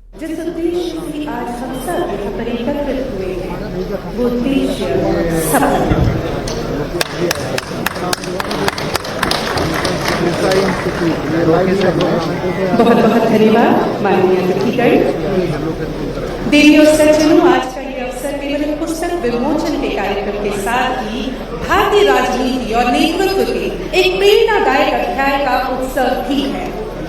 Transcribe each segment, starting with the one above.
जिस उद्देश्य से आज हम सब यहाँ पर एकत्रित हुए हैं, वो उद्देश्य सफल है। बहुत बहुत धन्यवाद माननीय अतिथिगण। देवी और सज्जनों, आज का ये अवसर केवल पुस्तक विमोचन के कार्यक्रम के साथ ही भारतीय राजनीति और नेतृत्व के एक प्रेरणादायक अध्याय का उत्सव भी है।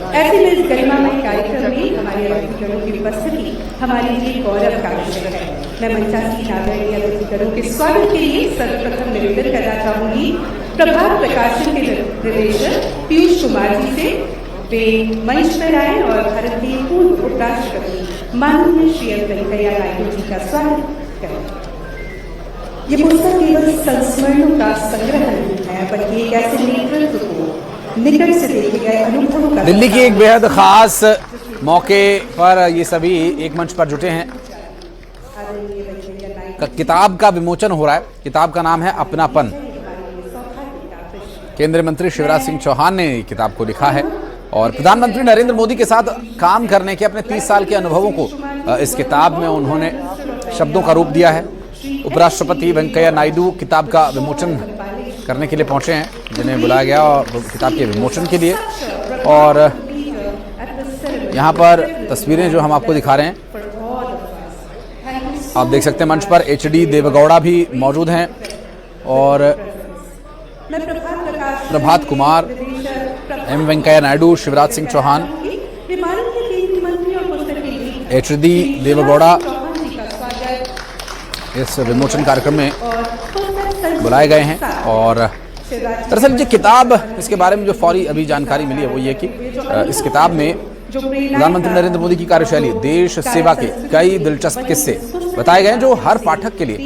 ऐसे में इस गरिमामय कार्यक्रम में हमारे अतिथिगणों की उपस्थिति हमारे लिए गौरव का विषय है। मैं मंचासीन आदरणीय अतिथिगणों के स्वागत के लिए सर्वप्रथम निवेदन करना चाहूंगी प्रभात प्रकाशन के निदेशक पीयूष कुमार जी से। वे मंच पर आए और भारत के पूर्व उपराष्ट्रपति माननीय श्री एम वेंकैया नायडू जी का स्वागत करें। ये पुस्तक केवल संस्मरणों का संग्रह नहीं है, बल्कि एक ऐसे नेतृत्व को निकट से देखे गए अनुभवों का। दिल्ली की एक बेहद खास मौके पर ये सभी एक मंच पर जुटे हैं। किताब का विमोचन हो रहा है। किताब का नाम है अपनापन। केंद्रीय मंत्री शिवराज सिंह चौहान ने किताब को लिखा है और प्रधानमंत्री नरेंद्र मोदी के साथ काम करने के अपने 30 साल के अनुभवों को इस किताब में उन्होंने शब्दों का रूप दिया है। उपराष्ट्रपति वेंकैया नायडू किताब का विमोचन करने के लिए पहुंचे हैं, जिन्हें बुलाया गया और किताब के विमोचन के लिए। और यहाँ पर तस्वीरें जो हम आपको दिखा रहे हैं, आप देख सकते हैं मंच पर HD देवेगौड़ा भी मौजूद हैं और प्रभात कुमार, एम वेंकैया नायडू, शिवराज सिंह चौहान, HD देवेगौड़ा इस विमोचन कार्यक्रम में बुलाए गए हैं। और दरअसल ये किताब, इसके बारे में जो फौरी अभी जानकारी मिली है वो ये कि इस किताब में प्रधानमंत्री नरेंद्र मोदी की कार्यशैली, देश सेवा के कई दिलचस्प किस्से बताए गए हैं जो हर पाठक के लिए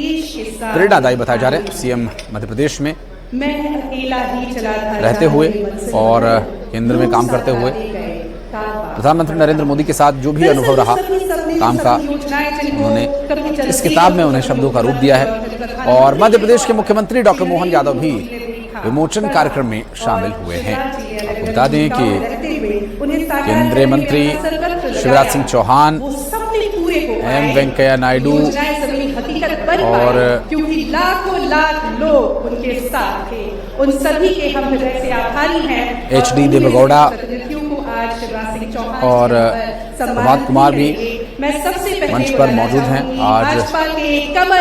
प्रेरणादायी बताए जा रहे हैं। सीएम मध्य प्रदेश में रहते हुए और केंद्र में काम करते हुए प्रधानमंत्री नरेंद्र मोदी के साथ जो भी अनुभव रहा काम का, उन्होंने इस किताब में उन्हें शब्दों का रूप दिया है। और मध्य प्रदेश के मुख्यमंत्री डॉक्टर मोहन यादव भी विमोचन कार्यक्रम में शामिल हुए हैं। आपको बता दें कि केंद्रीय मंत्री शिवराज सिंह चौहान, एम वेंकैया नायडू और लाखों लाख लोग उनके साथ थे, उन सभी के हम हृदय से आभारी हैं। HD देवेगौड़ा और प्रभात कुमार भी मंच पर मौजूद हैं। आज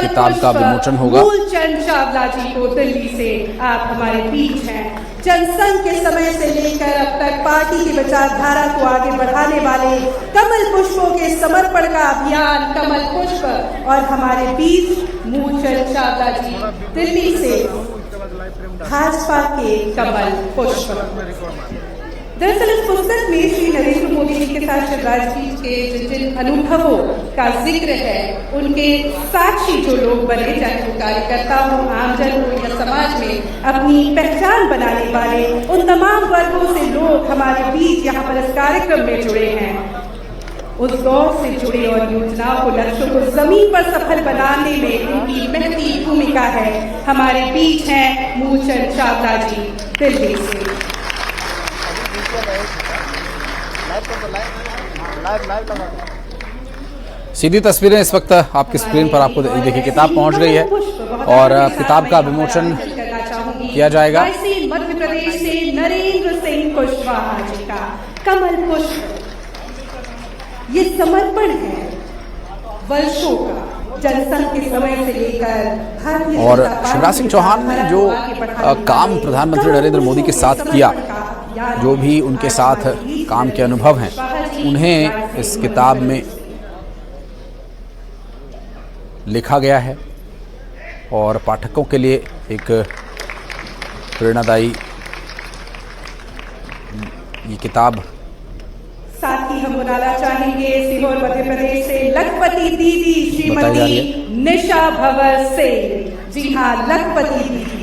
किताब का विमोचन होगा। मूलचंद चावला जी को दिल्ली से आप हमारे बीच हैं। जनसंघ के समय से लेकर अब तक पार्टी की विचारधारा को आगे बढ़ाने वाले कमल पुष्पों के समर्पण का अभियान कमल पुष्प, और हमारे बीच मूलचंद चावला जी दिल्ली से भाजपा के कमल पुष्प। दरअसल इस पुस्तक में श्री नरेंद्र मोदी जी के साथ शिवराज जी के जिन अनुभवों का जिक्र है, उनके साक्षी जो लोग बने, चाहे वो कार्यकर्ता हो, आमजन हो या समाज में अपनी पहचान बनाने वाले, उन तमाम वर्गों से लोग हमारे बीच यहाँ पर इस कार्यक्रम में जुड़े हैं। उस दौर से जुड़े और योजनाओं को, लक्ष्यों को जमीन पर सफल बनाने में उनकी महती भूमिका है। हमारे बीच हैं मूलचंद चावला जी दिल्ली से। सीधी तस्वीरें इस वक्त आपकी स्क्रीन पर आपको देखिए। किताब पहुंच गई है और किताब का विमोचन किया जाएगा। मध्य प्रदेश से नरेंद्र सिंह कुशवाहा जी का कमल पुष्प, ये समर्पण है वर्षों का, जनसंघ के समय से लेकर। और शिवराज सिंह चौहान ने जो काम प्रधानमंत्री नरेंद्र मोदी के साथ किया, जो भी उनके साथ काम के अनुभव हैं, उन्हें इस किताब में लिखा गया है और पाठकों के लिए एक प्रेरणादायी ये किताब। साथ ही हम बुलाना चाहेंगे सीहोर मध्य प्रदेश से लखपति दीदी श्रीमती निशा भवर से। जी हाँ, लखपति दीदी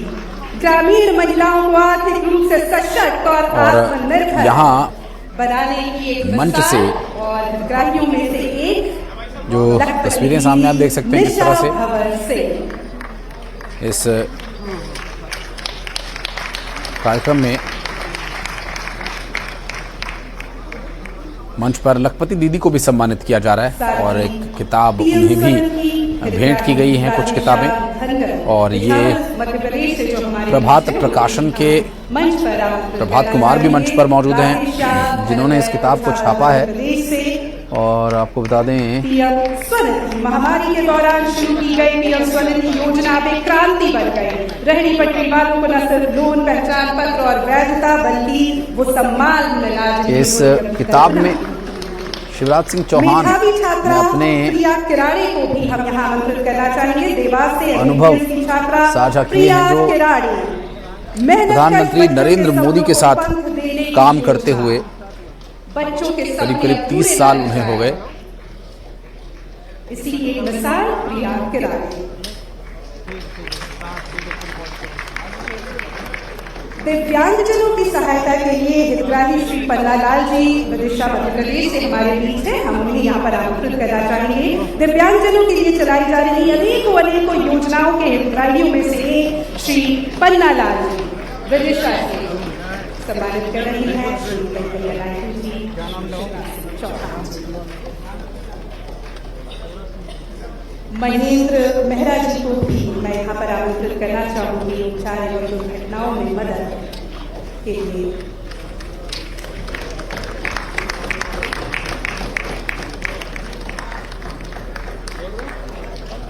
ग्रामीण महिलाओं को आर्थिक रूप से सशक्त और आत्मनिर्भर यहाँ बनाने की एक मंच से और ग्राहियों में से एक जो तस्वीरें सामने आप देख सकते हैं किस तरह से इस कार्यक्रम में मंच पर लखपति दीदी को भी सम्मानित किया जा रहा है और एक किताब उन्हें भी भेंट की गई हैं, कुछ किताबें। और ये प्रभात प्रकाशन के प्रभात कुमार भी मंच पर मौजूद हैं जिन्होंने इस किताब को छापा है। और आपको बता दें स्वनिधि महामारी के दौरान शुरू की गई पीएम स्वनिधि योजना में क्रांति बन गई। रहनी पटरी वालों को न सिर्फ लोन, पहचान पत्र और वैधता बल्कि वो सम्मान मिला। इस किताब में शिवराज सिंह चौहान ने अपने किराड़े को भी हम यहाँ आमंत्रित करना चाहेंगे। देवास से अनुभव साझा किए हैं जो प्रधानमंत्री नरेंद्र मोदी के साथ काम करते हुए करीब 30 साल उन्हें हो गए। इसी एक मिसाल प्रिया किराड़े। दिव्यांगजनों की सहायता के लिए हितग्राही श्री पन्ना लाल जी विदिशा मध्य प्रदेश से हमारे बीच है, हम उन्हें यहाँ पर आमंत्रित करना चाहेंगे। दिव्यांगजनों के लिए चलाई जा रही अनेकों योजनाओं के हितग्राहियों में से एक श्री पन्ना लाल जी विदिशा से सम्मानित कर रही है श्री महेंद्र मेहरा जी को भी मैं यहाँ पर आमंत्रित करना चाहूंगी उपचार एवं दुर्घटनाओं में मदद के लिए।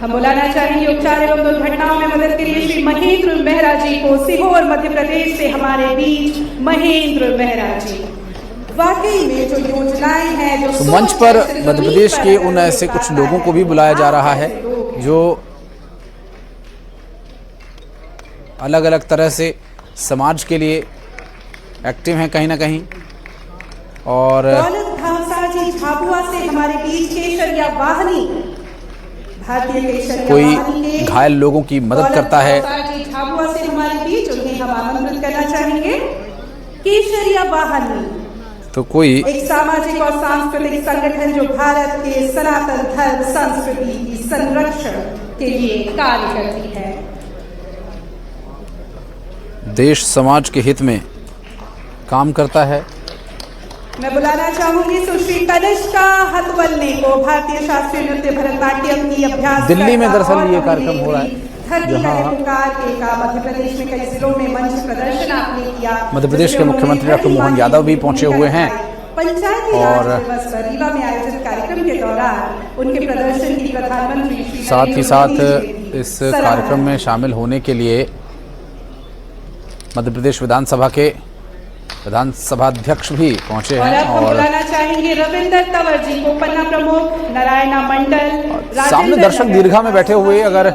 हम बुलाना चाहेंगे उपचार एवं दुर्घटनाओं में मदद के लिए श्री महेंद्र मेहरा जी को। सीहोर मध्य प्रदेश से हमारे बीच महेंद्र मेहरा जी। वाकई में जो योजनाएं हैं जो मंच पर मध्य प्रदेश के उन ऐसे कुछ लोगों को भी बुलाया जा रहा है जो अलग अलग तरह से समाज के लिए एक्टिव हैं कहीं ना कहीं। और झाबुआ से हमारे बीच केशरिया वाहनी, भारतीय केशरिया कोई घायल लोगों की मदद करता है। झाबुआ से हमारे बीच उन्हें हम आमंत्रित करना चाहेंगे। केशरिया वाहनी तो कोई एक सामाजिक और सांस्कृतिक संगठन जो भारत के सनातन धर्म संस्कृति की संरक्षण के लिए कार्य करती है। देश समाज के हित में काम करता है। मैं बुलाना चाहूंगी सुश्री कनिष्का हतवलने को। भारतीय शास्त्रीय नृत्य भरतनाट्यम की अभ्यास दिल्ली में दरअसल ये कार्यक्रम हो रहा है जहां मध्य प्रदेश में कई जिलों में मंच प्रदर्शन आपने किया। मध्य प्रदेश के मुख्यमंत्री डॉक्टर मोहन यादव भी पहुंचे हुए हैं और रीवा में आयोजित कार्यक्रम के दौरान उनके प्रदर्शन की प्रधानमंत्री साथ ही साथ इस कार्यक्रम में शामिल होने के लिए मध्य प्रदेश विधानसभा के विधानसभा अध्यक्ष भी पहुंचे हैं। और बुलाना चाहेंगे रविंदर तंवर जी को, पन्ना प्रमुख नारायणा मंडल। सामने दर्शक दीर्घा में बैठे हुए अगर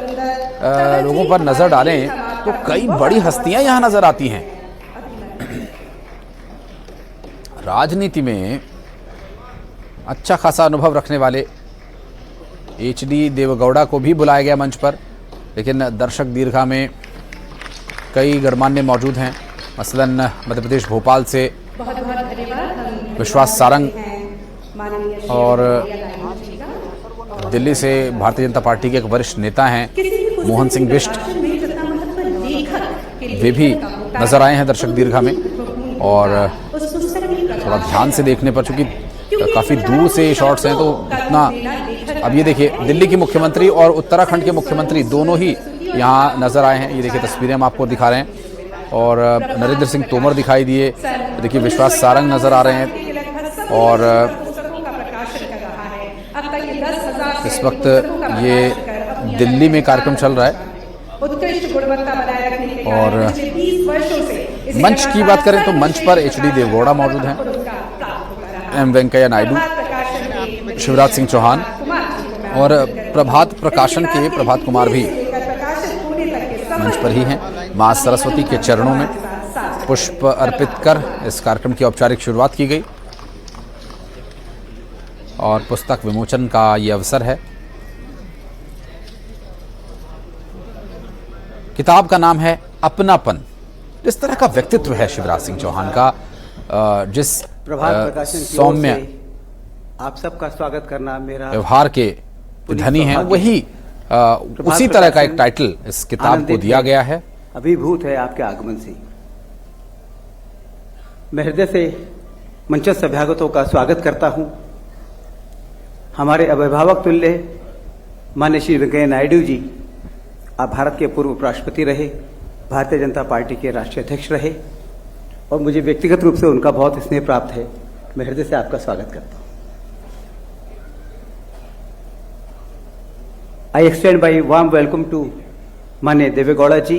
लोगों पर नजर डालें तो कई बड़ी हस्तियां यहां नजर आती हैं। राजनीति में अच्छा खासा अनुभव रखने वाले एचडी देवगौड़ा को भी बुलाया गया मंच पर, लेकिन दर्शक दीर्घा में कई गणमान्य मौजूद हैं। मसलन मध्य प्रदेश भोपाल से विश्वास सारंग और दिल्ली से भारतीय जनता पार्टी के एक वरिष्ठ नेता हैं मोहन सिंह बिष्ट, वे भी नजर आए हैं दर्शक दीर्घा में। और थोड़ा ध्यान से देखने पर, चूंकि काफी दूर से शॉट्स हैं तो इतना, अब ये देखिए दिल्ली के मुख्यमंत्री और उत्तराखंड के मुख्यमंत्री दोनों ही यहाँ नजर आए हैं। ये देखिए तस्वीरें हम आपको दिखा रहे हैं। और नरेंद्र सिंह तोमर दिखाई दिए, देखिए विश्वास सारंग नजर आ रहे हैं। और इस वक्त ये दिल्ली में कार्यक्रम चल रहा है। और मंच की बात करें तो मंच पर एचडी देवगौड़ा मौजूद हैं, एम वेंकैया नायडू, शिवराज सिंह चौहान और प्रभात प्रकाशन के प्रभात कुमार भी मंच पर ही हैं। मां सरस्वती के चरणों में पुष्प अर्पित कर इस कार्यक्रम की औपचारिक शुरुआत की गई और पुस्तक विमोचन का ये अवसर है। किताब का नाम है अपनापन। इस तरह का व्यक्तित्व है शिवराज सिंह चौहान का, जिस सौम्य आप सबका स्वागत करना मेरा व्यवहार के धनी हैं, वही उसी तरह का एक टाइटल इस किताब को दिया गया है। अभिभूत है आपके आगमन से। मैं हृदय से मंचस्थ अभ्यागतों का स्वागत करता हूं। हमारे अभिभावक तुल्य माननीय श्री वेंकैया नायडू जी, आप भारत के पूर्व उपराष्ट्रपति रहे, भारतीय जनता पार्टी के राष्ट्रीय अध्यक्ष रहे और मुझे व्यक्तिगत रूप से उनका बहुत स्नेह प्राप्त है। मैं हृदय से आपका स्वागत करता हूं। I extend my warm welcome to Mane Devegowda ji,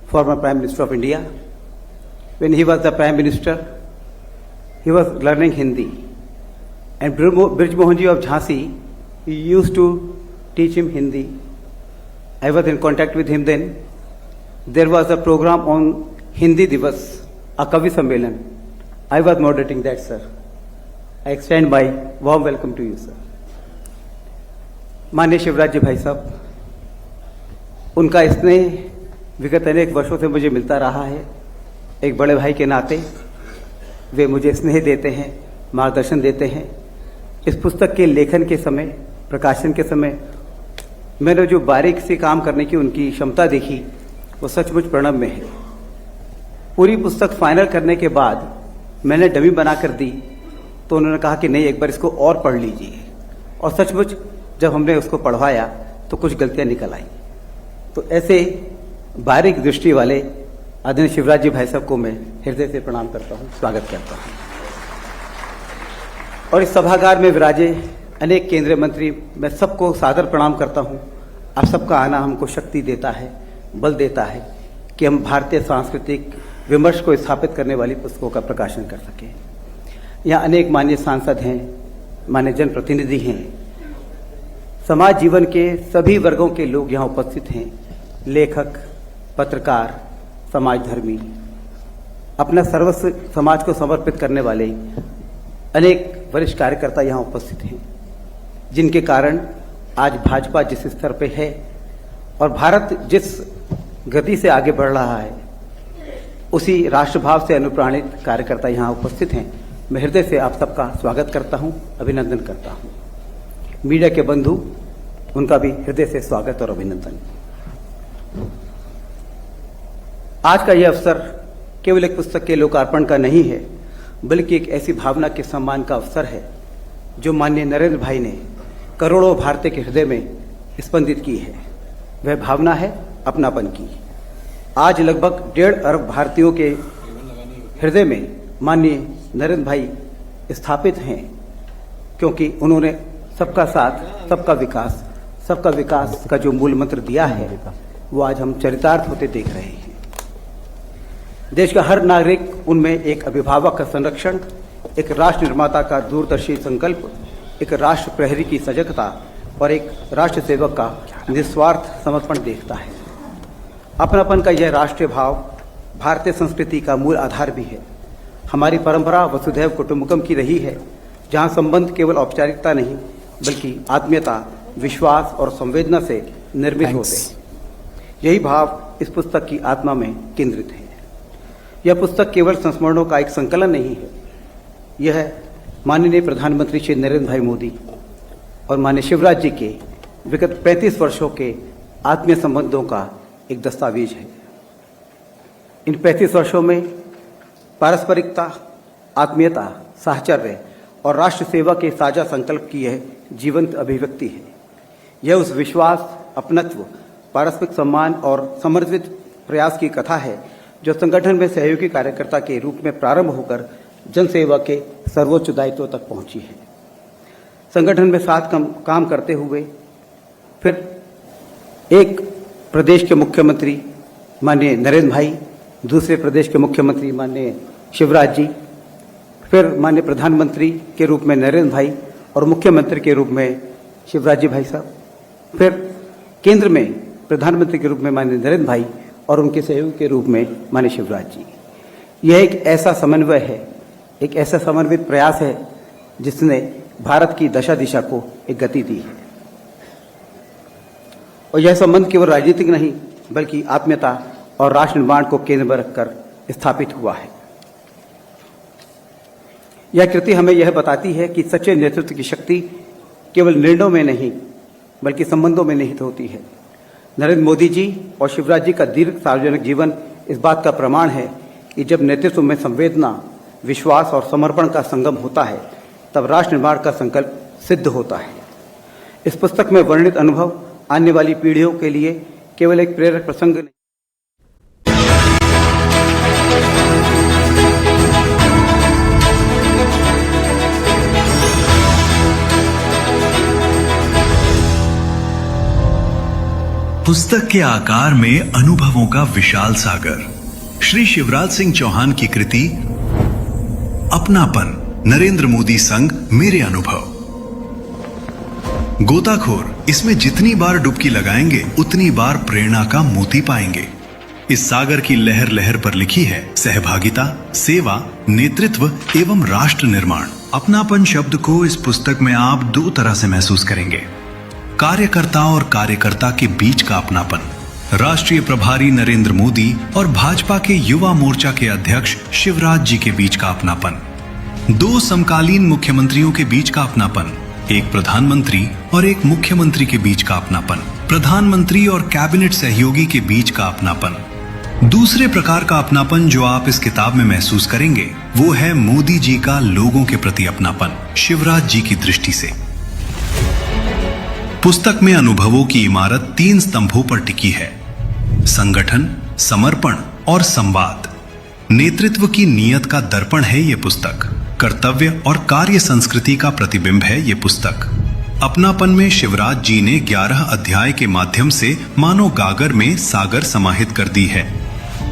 former Prime Minister of India. When he was the Prime Minister, he was learning Hindi. And Brij Mohan ji of Jhansi, he used to teach him Hindi. I was in contact with him then. There was a program on Hindi Divas, a Kavi Sammelan. I was moderating that, sir. I extend my warm welcome to you, sir. माननीय शिवराज जी भाई साहब, उनका स्नेह विगत अनेक वर्षों से मुझे मिलता रहा है। एक बड़े भाई के नाते वे मुझे स्नेह देते हैं, मार्गदर्शन देते हैं। इस पुस्तक के लेखन के समय, प्रकाशन के समय मैंने जो बारीक से काम करने की उनकी क्षमता देखी, वो सचमुच प्रणम्य है। पूरी पुस्तक फाइनल करने के बाद मैंने डमी बना कर दी तो उन्होंने कहा कि नहीं, एक बार इसको और पढ़ लीजिए। और सचमुच जब हमने उसको पढ़वाया तो कुछ गलतियां निकल आई। तो ऐसे बारीक दृष्टि वाले आदरणीय शिवराज जी भाई साहब को मैं हृदय से प्रणाम करता हूं, स्वागत करता हूं। और इस सभागार में विराजे अनेक केंद्रीय मंत्री, मैं सबको सादर प्रणाम करता हूं। आप सबका आना हमको शक्ति देता है, बल देता है कि हम भारतीय सांस्कृतिक विमर्श को स्थापित करने वाली पुस्तकों का प्रकाशन कर सकें। यहाँ अनेक माननीय सांसद हैं, माननीय जनप्रतिनिधि हैं, समाज जीवन के सभी वर्गों के लोग यहाँ उपस्थित हैं। लेखक, पत्रकार, समाजधर्मी, अपना सर्वस्व समाज को समर्पित करने वाले अनेक वरिष्ठ कार्यकर्ता यहाँ उपस्थित हैं, जिनके कारण आज भाजपा जिस स्तर पे है और भारत जिस गति से आगे बढ़ रहा है, उसी राष्ट्रभाव से अनुप्राणित कार्यकर्ता यहाँ उपस्थित हैं। मैं हृदय से आप सबका स्वागत करता हूँ, अभिनंदन करता हूँ। मीडिया के बंधु, उनका भी हृदय से स्वागत और अभिनंदन। आज का यह अवसर केवल एक पुस्तक के लोकार्पण का नहीं है, बल्कि एक ऐसी भावना के सम्मान का अवसर है जो माननीय नरेंद्र भाई ने करोड़ों भारतीय के हृदय में स्पंदित की है। वह भावना है अपनापन की। आज लगभग 1.5 अरब भारतीयों के हृदय में माननीय नरेंद्र भाई स्थापित हैं, क्योंकि उन्होंने सबका साथ, सबका विकास का जो मूल मंत्र दिया है, वो आज हम चरितार्थ होते देख रहे हैं। देश का हर नागरिक उनमें एक अभिभावक का संरक्षण, एक राष्ट्र निर्माता का दूरदर्शी संकल्प, एक राष्ट्र प्रहरी की सजगता और एक राष्ट्र सेवक का निस्वार्थ समर्पण देखता है। अपनापन का यह राष्ट्रीय भाव भारतीय संस्कृति का मूल आधार भी है। हमारी परंपरा वसुधैव कुटुंबकम की रही है, जहाँ संबंध केवल औपचारिकता नहीं बल्कि आत्मीयता, विश्वास और संवेदना से निर्मित होते हैं। यही भाव इस पुस्तक की आत्मा में केंद्रित है। यह पुस्तक केवल संस्मरणों का एक संकलन नहीं है, यह माननीय प्रधानमंत्री श्री नरेंद्र भाई मोदी और माननीय शिवराज जी के विगत 35 वर्षों के आत्मीय संबंधों का एक दस्तावेज है। इन 35 वर्षों में पारस्परिकता, आत्मीयता, साहचर्य और राष्ट्र सेवा के साझा संकल्प की यह जीवंत अभिव्यक्ति है। यह उस विश्वास, अपनत्व, पारस्परिक सम्मान और समर्पित प्रयास की कथा है जो संगठन में सहयोगी कार्यकर्ता के रूप में प्रारंभ होकर जनसेवा के सर्वोच्च दायित्व तक पहुंची है। संगठन में साथ काम करते हुए फिर एक प्रदेश के मुख्यमंत्री माननीय नरेंद्र भाई, दूसरे प्रदेश के मुख्यमंत्री माननीय शिवराज जी, फिर माननीय प्रधानमंत्री के रूप में नरेंद्र भाई और मुख्यमंत्री के रूप में शिवराज जी भाई साहब, फिर केंद्र में प्रधानमंत्री के रूप में माननीय नरेंद्र भाई और उनके सहयोगी के रूप में माननीय शिवराज जी। यह एक ऐसा समन्वय है, एक ऐसा समन्वित प्रयास है जिसने भारत की दशा दिशा को एक गति दी है। और यह संबंध केवल राजनीतिक नहीं बल्कि आत्मीयता और राष्ट्र निर्माण को केंद्र में रखकर स्थापित हुआ है। यह कृति हमें यह बताती है कि सच्चे नेतृत्व की शक्ति केवल निर्णयों में नहीं बल्कि संबंधों में निहित होती है। नरेंद्र मोदी जी और शिवराज जी का दीर्घ सार्वजनिक जीवन इस बात का प्रमाण है कि जब नेतृत्व में संवेदना, विश्वास और समर्पण का संगम होता है, तब राष्ट्र निर्माण का संकल्प सिद्ध होता है। इस पुस्तक में वर्णित अनुभव आने वाली पीढ़ियों के लिए केवल एक प्रेरक प्रसंग नहीं, पुस्तक के आकार में अनुभवों का विशाल सागर। श्री शिवराज सिंह चौहान की कृति अपनापन, नरेंद्र मोदी संग मेरे अनुभव। गोताखोर इसमें जितनी बार डुबकी लगाएंगे उतनी बार प्रेरणा का मोती पाएंगे। इस सागर की लहर लहर पर लिखी है सहभागिता, सेवा, नेतृत्व एवं राष्ट्र निर्माण। अपनापन शब्द को इस पुस्तक में आप दो तरह से महसूस करेंगे, कार्यकर्ता और कार्यकर्ता के बीच का अपनापन। राष्ट्रीय प्रभारी नरेंद्र मोदी और भाजपा के युवा मोर्चा के अध्यक्ष शिवराज जी के बीच का अपनापन। दो समकालीन मुख्यमंत्रियों के बीच का अपनापन, एक प्रधानमंत्री और एक मुख्यमंत्री के बीच का अपनापन। प्रधानमंत्री और कैबिनेट सहयोगी के बीच का अपनापन। दूसरे प्रकार का अपनापन जो आप इस किताब में महसूस करेंगे वो है मोदी जी का लोगों के प्रति अपनापन, शिवराज जी की दृष्टि से। पुस्तक में अनुभवों की इमारत 3 स्तंभों पर टिकी है, संगठन, समर्पण और संवाद। नेतृत्व की नियत का दर्पण है ये पुस्तक। कर्तव्य और कार्य संस्कृति का प्रतिबिंब है ये पुस्तक। अपनापन में शिवराज जी ने 11 अध्याय के माध्यम से मानो गागर में सागर समाहित कर दी है।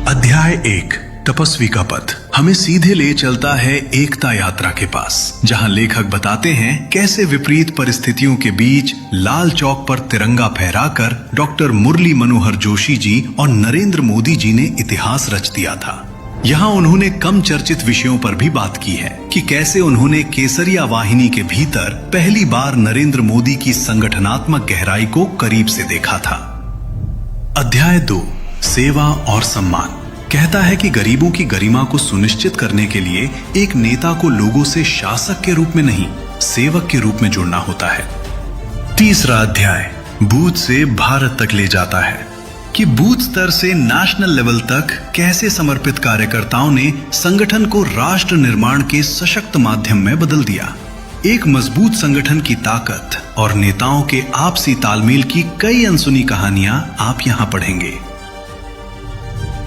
अध्याय 1, तपस्वी का पथ, हमें सीधे ले चलता है एकता यात्रा के पास, जहां लेखक बताते हैं कैसे विपरीत परिस्थितियों के बीच लाल चौक पर तिरंगा फहराकर डॉक्टर मुरली मनोहर जोशी जी और नरेंद्र मोदी जी ने इतिहास रच दिया था। यहाँ उन्होंने कम चर्चित विषयों पर भी बात की है कि कैसे उन्होंने केसरिया वाहिनी के भीतर पहली बार नरेंद्र मोदी की संगठनात्मक गहराई को करीब से देखा था। अध्याय 2, सेवा और सम्मान, कहता है कि गरीबों की गरिमा को सुनिश्चित करने के लिए एक नेता को लोगों से शासक के रूप में नहीं, सेवक के रूप में जुड़ना होता है। तीसरा अध्याय बूथ से भारत तक ले जाता है कि बूथ स्तर से नेशनल लेवल तक कैसे समर्पित कार्यकर्ताओं ने संगठन को राष्ट्र निर्माण के सशक्त माध्यम में बदल दिया। एक मजबूत संगठन की ताकत और नेताओं के आपसी तालमेल की कई अनसुनी कहानियां आप यहां पढ़ेंगे।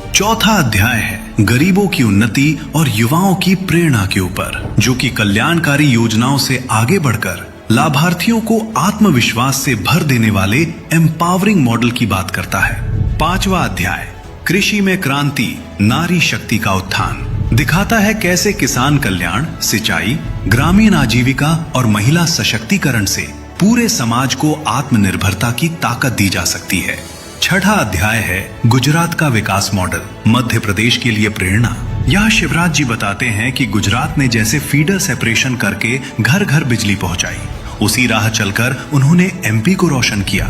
चौथा अध्याय है गरीबों की उन्नति और युवाओं की प्रेरणा के ऊपर, जो कि कल्याणकारी योजनाओं से आगे बढ़कर लाभार्थियों को आत्मविश्वास से भर देने वाले एम्पावरिंग मॉडल की बात करता है। पांचवा अध्याय कृषि में क्रांति, नारी शक्ति का उत्थान, दिखाता है कैसे किसान कल्याण, सिंचाई, ग्रामीण आजीविका और महिला सशक्तिकरण से पूरे समाज को आत्मनिर्भरता की ताकत दी जा सकती है। छठा अध्याय है गुजरात का विकास मॉडल, मध्य प्रदेश के लिए प्रेरणा। यहाँ शिवराज जी बताते हैं कि गुजरात ने जैसे फीडर सेपरेशन करके घर घर बिजली पहुंचाई, उसी राह चलकर उन्होंने एमपी को रोशन किया।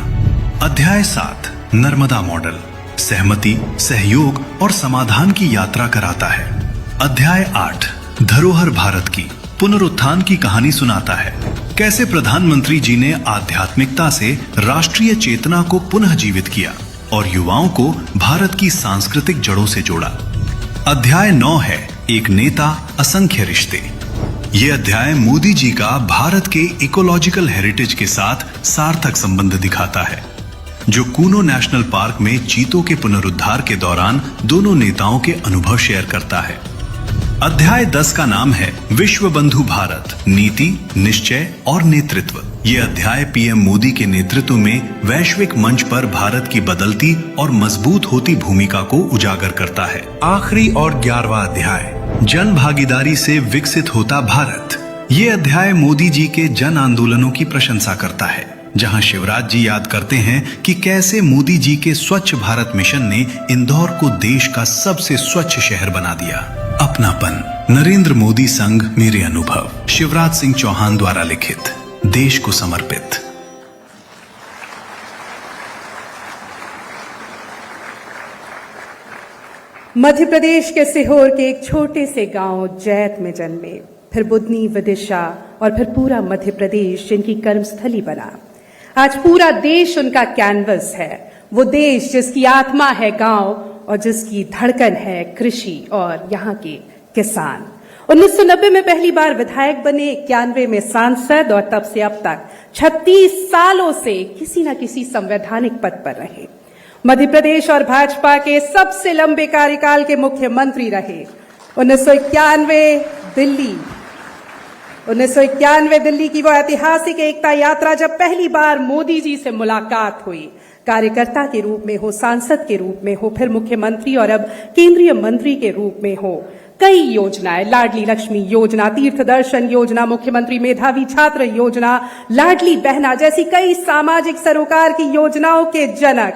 अध्याय 7 नर्मदा मॉडल, सहमति, सहयोग और समाधान की यात्रा कराता है। अध्याय 8 धरोहर भारत की पुनरुत्थान की कहानी सुनाता है, कैसे प्रधानमंत्री जी ने आध्यात्मिकता से राष्ट्रीय चेतना को पुनः जीवित किया और युवाओं को भारत की सांस्कृतिक जड़ों से जोड़ा। अध्याय 9 है एक नेता, असंख्य रिश्ते। ये अध्याय मोदी जी का भारत के इकोलॉजिकल हेरिटेज के साथ सार्थक संबंध दिखाता है, जो कूनो नेशनल पार्क में चीतों के पुनरुद्धार के दौरान दोनों नेताओं के अनुभव शेयर करता है। अध्याय 10 का नाम है विश्व बंधु भारत, नीति, निश्चय और नेतृत्व। ये अध्याय पीएम मोदी के नेतृत्व में वैश्विक मंच पर भारत की बदलती और मजबूत होती भूमिका को उजागर करता है। आखिरी और 11वां अध्याय जन भागीदारी से विकसित होता भारत। ये अध्याय मोदी जी के जन आंदोलनों की प्रशंसा करता है, जहां शिवराज जी याद करते हैं कि कैसे मोदी जी के स्वच्छ भारत मिशन ने इंदौर को देश का सबसे स्वच्छ शहर बना दिया। अपनापन, नरेंद्र मोदी संग मेरे अनुभव, शिवराज सिंह चौहान द्वारा लिखित, देश को समर्पित। मध्य प्रदेश के सीहोर के एक छोटे से गांव जैत में जन्मे, फिर बुधनी, विदिशा और फिर पूरा मध्य प्रदेश जिनकी कर्मस्थली बना। आज पूरा देश उनका कैनवस है, वो देश जिसकी आत्मा है गांव और जिसकी धड़कन है कृषि और यहाँ के किसान। 1990 में पहली बार विधायक बने, 91 में सांसद और तब से अब तक 36 सालों से किसी न किसी संवैधानिक पद पर रहे। मध्य प्रदेश और भाजपा के सबसे लंबे कार्यकाल के मुख्यमंत्री रहे। 1991 दिल्ली की वो ऐतिहासिक एकता यात्रा जब पहली बार मोदी जी से मुलाकात हुई, कार्यकर्ता के रूप में हो, सांसद के रूप में हो, फिर मुख्यमंत्री और अब केंद्रीय मंत्री के रूप में हो, कई योजनाएं, लाडली लक्ष्मी योजना, तीर्थ दर्शन योजना, मुख्यमंत्री मेधावी छात्र योजना, लाडली बहना जैसी कई सामाजिक सरोकार की योजनाओं के जनक,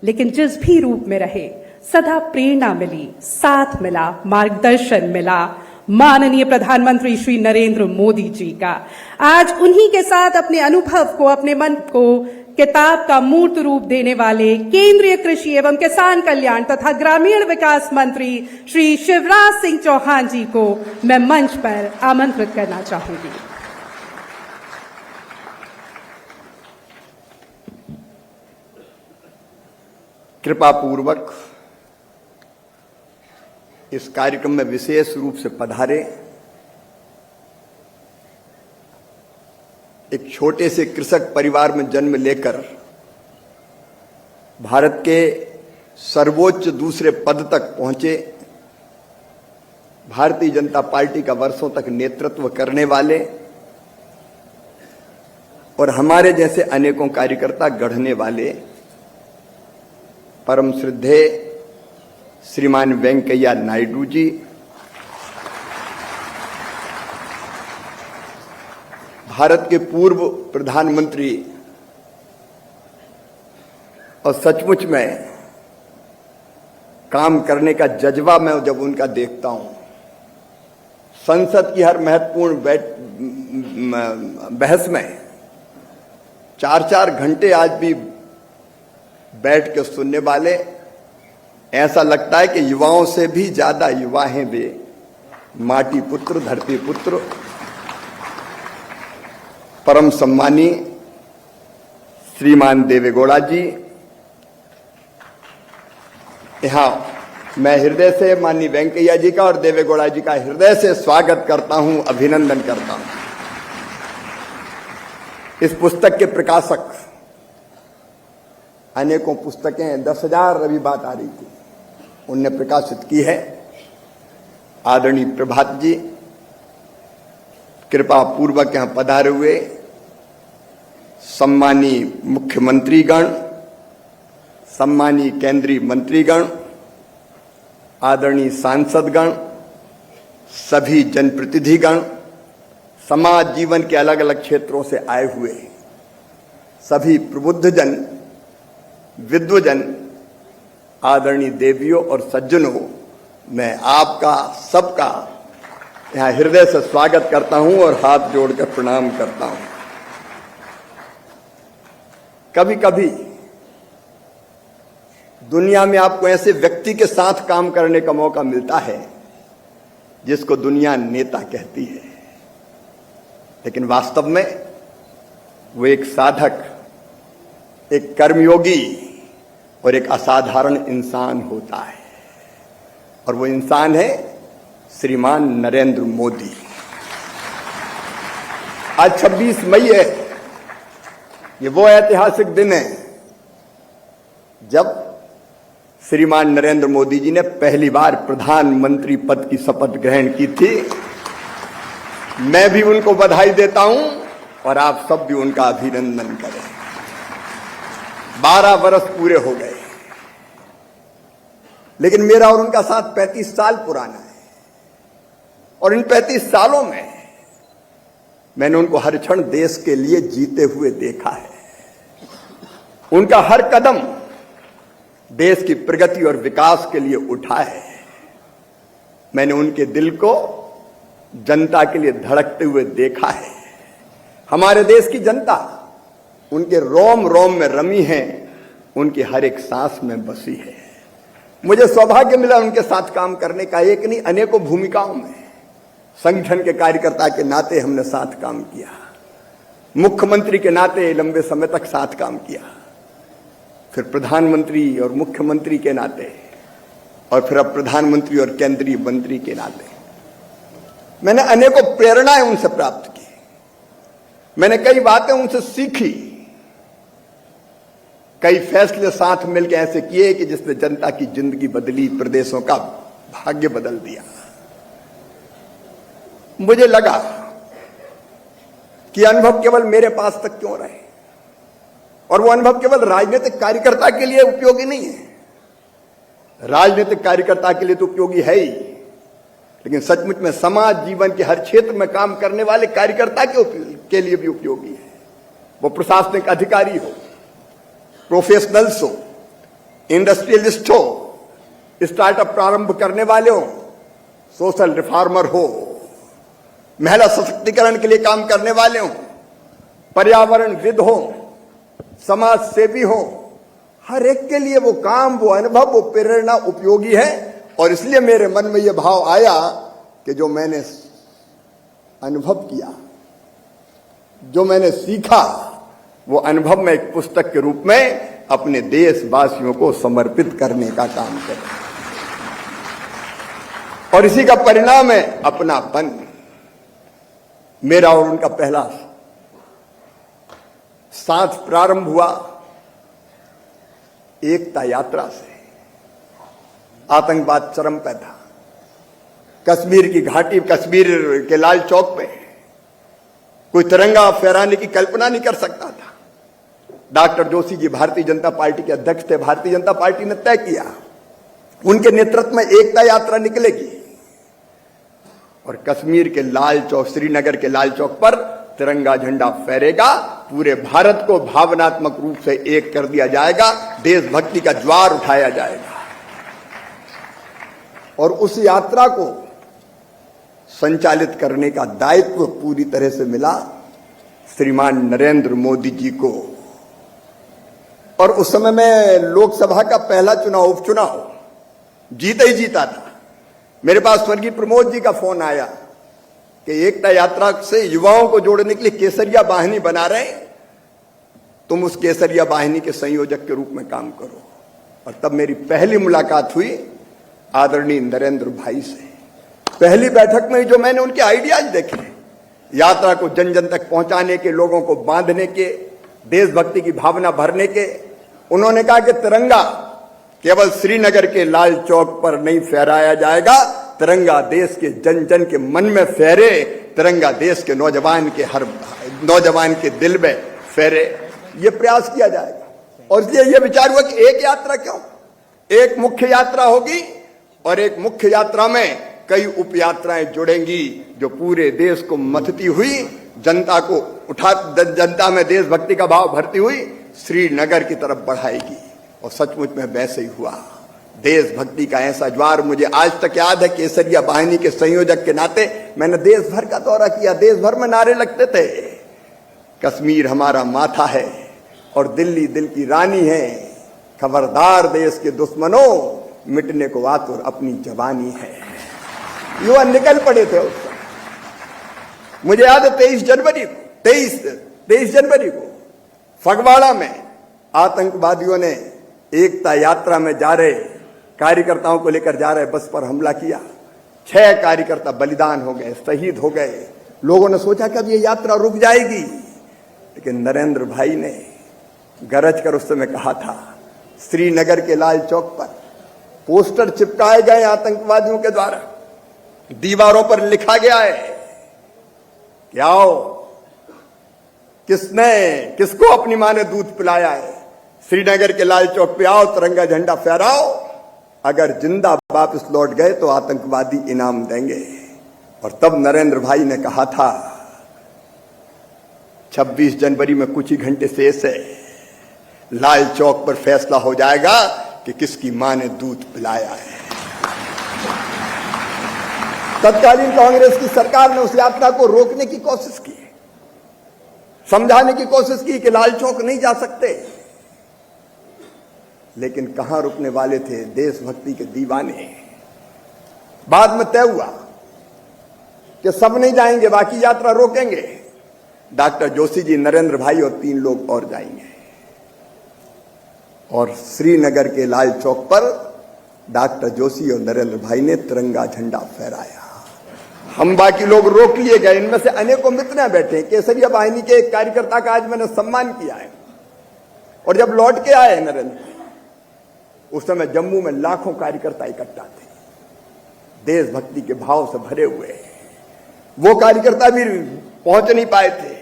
लेकिन जिस भी रूप में रहे सदा प्रेरणा मिली, साथ मिला, मार्गदर्शन मिला माननीय प्रधानमंत्री श्री नरेंद्र मोदी जी का। आज उन्हीं के साथ अपने अनुभव को, अपने मन को किताब का मूर्त रूप देने वाले केंद्रीय कृषि एवं किसान कल्याण तथा ग्रामीण विकास मंत्री श्री शिवराज सिंह चौहान जी को मैं मंच पर आमंत्रित करना चाहूंगी। कृपा पूर्वक इस कार्यक्रम में विशेष रूप से पधारे एक छोटे से कृषक परिवार में जन्म लेकर भारत के सर्वोच्च दूसरे पद तक पहुंचे, भारतीय जनता पार्टी का वर्षों तक नेतृत्व करने वाले और हमारे जैसे अनेकों कार्यकर्ता गढ़ने वाले परम श्रद्धेय श्रीमान वेंकैया नायडू जी, भारत के पूर्व प्रधानमंत्री, और सचमुच में काम करने का जज्बा मैं जब उनका देखता हूं, संसद की हर महत्वपूर्ण बहस में 4-4 घंटे आज भी बैठ के सुनने वाले, ऐसा लगता है कि युवाओं से भी ज्यादा युवा हैं वे, माटी पुत्र, धरती पुत्र, परम सम्मानी श्रीमान देवेगौड़ा जी। यहां मैं हृदय से माननीय वेंकैया जी का और देवेगौड़ा जी का हृदय से स्वागत करता हूं, अभिनंदन करता हूं। इस पुस्तक के प्रकाशक, अनेकों पुस्तकें 10,000 अभी बात आ रही थी, उनने प्रकाशित की है। आदरणीय प्रभात जी, कृपा पूर्वक यहां पधारे हुए सम्मानीय मुख्यमंत्रीगण, सम्मानीय केंद्रीय मंत्रीगण, आदरणीय सांसदगण, सभी जनप्रतिनिधिगण, समाज जीवन के अलग अलग क्षेत्रों से आए हुए सभी प्रबुद्धजन, विद्वजन, आदरणीय देवियों और सज्जनों, मैं आपका सबका यहां हृदय से स्वागत करता हूं और हाथ जोड़कर प्रणाम करता हूं। कभी कभी दुनिया में आपको ऐसे व्यक्ति के साथ काम करने का मौका मिलता है जिसको दुनिया नेता कहती है, लेकिन वास्तव में वो एक साधक, एक कर्मयोगी और एक असाधारण इंसान होता है, और वो इंसान है श्रीमान नरेंद्र मोदी। आज 26 मई है, ये वो ऐतिहासिक दिन है जब श्रीमान नरेंद्र मोदी जी ने पहली बार प्रधानमंत्री पद की शपथ ग्रहण की थी। मैं भी उनको बधाई देता हूं और आप सब भी उनका अभिनंदन करें। 12 वर्ष पूरे हो गए, लेकिन मेरा और उनका साथ 35 साल पुराना है, और इन 35 सालों में मैंने उनको हर क्षण देश के लिए जीते हुए देखा है। उनका हर कदम देश की प्रगति और विकास के लिए उठा है। मैंने उनके दिल को जनता के लिए धड़कते हुए देखा है। हमारे देश की जनता उनके रोम रोम में रमी है, उनकी हर एक सांस में बसी है। मुझे सौभाग्य मिला उनके साथ काम करने का, एक नहीं अनेकों भूमिकाओं में। संगठन के कार्यकर्ता के नाते हमने साथ काम किया, मुख्यमंत्री के नाते लंबे समय तक साथ काम किया, फिर प्रधानमंत्री और मुख्यमंत्री के नाते, और फिर अब प्रधानमंत्री और केंद्रीय मंत्री के नाते। मैंने अनेकों प्रेरणाएं उनसे प्राप्त की, मैंने कई बातें उनसे सीखी, कई फैसले साथ मिलकर ऐसे किए कि जिसने जनता की जिंदगी बदली, प्रदेशों का भाग्य बदल दिया। मुझे लगा कि अनुभव केवल मेरे पास तक क्यों रहे, और वो अनुभव केवल राजनीतिक कार्यकर्ता के लिए उपयोगी नहीं है। राजनीतिक कार्यकर्ता के लिए तो उपयोगी है ही, लेकिन सचमुच में समाज जीवन के हर क्षेत्र में काम करने वाले कार्यकर्ता के लिए भी उपयोगी है। वो प्रशासनिक अधिकारी हो, प्रोफेशनल्स हो, इंडस्ट्रियलिस्ट हो, स्टार्टअप प्रारंभ करने वाले हो, सोशल रिफॉर्मर हो, महिला सशक्तिकरण के लिए काम करने वाले हो, पर्यावरणविद हो, समाज सेवी हो, हर एक के लिए वो काम, वो अनुभव, वो प्रेरणा उपयोगी है। और इसलिए मेरे मन में यह भाव आया कि जो मैंने अनुभव किया, जो मैंने सीखा, वो अनुभव में एक पुस्तक के रूप में अपने देशवासियों को समर्पित करने का काम करें, और इसी का परिणाम है अपनापन। मेरा और उनका पहला साथ प्रारंभ हुआ एकता यात्रा से। आतंकवाद चरम पे था, कश्मीर की घाटी, कश्मीर के लाल चौक पे कोई तिरंगा फहराने की कल्पना नहीं कर सकता था। डॉक्टर जोशी जी भारतीय जनता पार्टी के अध्यक्ष थे, भारतीय जनता पार्टी ने तय किया उनके नेतृत्व में एकता यात्रा निकलेगी, और कश्मीर के लाल चौक, श्रीनगर के लाल चौक पर तिरंगा झंडा फहरेगा। पूरे भारत को भावनात्मक रूप से एक कर दिया जाएगा, देशभक्ति का ज्वार उठाया जाएगा। और उस यात्रा को संचालित करने का दायित्व पूरी तरह से मिला श्रीमान नरेंद्र मोदी जी को। और उस समय में लोकसभा का पहला चुनाव, उपचुनाव जीता ही जीता था। मेरे पास स्वर्गीय प्रमोद जी का फोन आया कि एकता यात्रा से युवाओं को जोड़ने के लिए केसरिया वाहिनी बना रहे, तुम उस केसरिया वाहिनी के संयोजक के रूप में काम करो। और तब मेरी पहली मुलाकात हुई आदरणीय नरेंद्र भाई से। पहली बैठक में जो मैंने उनके आइडियाज देखे, यात्रा को जन जन तक पहुंचाने के, लोगों को बांधने के, देशभक्ति की भावना भरने के, उन्होंने कहा कि तिरंगा केवल श्रीनगर के लाल चौक पर नहीं फहराया जाएगा, तिरंगा देश के जन जन के मन में फहरे, तिरंगा देश के नौजवान के हर नौजवान के दिल में फहरे, ये प्रयास किया जाएगा। और इसलिए यह विचार हुआ कि एक यात्रा क्यों, एक मुख्य यात्रा होगी और एक मुख्य यात्रा में कई उप यात्राएं जुड़ेंगी जो पूरे देश को मथती हुई, जनता को जनता में देशभक्ति का भाव भरती हुई श्रीनगर की तरफ बढ़ाएगी। और सचमुच में वैसे ही हुआ। देशभक्ति का ऐसा ज्वार मुझे आज तक याद है। केसरिया वाहिनी के संयोजक के नाते मैंने देश भर का दौरा किया, देश भर में नारे लगते थे, कश्मीर हमारा माथा है और दिल्ली दिल की रानी है, खबरदार देश के दुश्मनों, मिटने को आतुर अपनी जवानी है। युवा निकल पड़े थे उस समय। मुझे याद है 23 जनवरी को फगवाड़ा में आतंकवादियों ने एकता यात्रा में जा रहे कार्यकर्ताओं को लेकर जा रहे बस पर हमला किया। 6 कार्यकर्ता बलिदान हो गए, शहीद हो गए। लोगों ने सोचा कि अब ये यात्रा रुक जाएगी, लेकिन नरेंद्र भाई ने गरज कर उस समय कहा था, श्रीनगर के लाल चौक पर पोस्टर चिपकाए गए आतंकवादियों के द्वारा, दीवारों पर लिखा गया है कि आओ, किसको अपनी मां ने दूध पिलाया है, श्रीनगर के लाल चौक पे आओ, तिरंगा झंडा फहराओ, अगर जिंदा वापस लौट गए तो आतंकवादी इनाम देंगे। और तब नरेंद्र भाई ने कहा था, 26 जनवरी में कुछ ही घंटे शेष है, लाल चौक पर फैसला हो जाएगा कि किसकी मां ने दूध पिलाया है। तत्कालीन कांग्रेस की सरकार ने उस यात्रा को रोकने की कोशिश की, समझाने की कोशिश की कि लाल चौक नहीं जा सकते, लेकिन कहां रुकने वाले थे देशभक्ति के दीवाने। बाद में तय हुआ कि सब नहीं जाएंगे, बाकी यात्रा रोकेंगे। डॉक्टर जोशी जी, नरेंद्र भाई और 3 लोग और जाएंगे। और श्रीनगर के लाल चौक पर डॉक्टर जोशी और नरेंद्र भाई ने तिरंगा झंडा फहराया। हम बाकी लोग रोक लिए गए। इनमें से अनेकों मित्र बैठे हैं। केसरिया वाहिनी के एक कार्यकर्ता का आज मैंने सम्मान किया है। और जब लौट के आए नरेंद्र, उस समय जम्मू में लाखों कार्यकर्ता इकट्ठा थे, देशभक्ति के भाव से भरे हुए। वो कार्यकर्ता भी पहुंच नहीं पाए थे,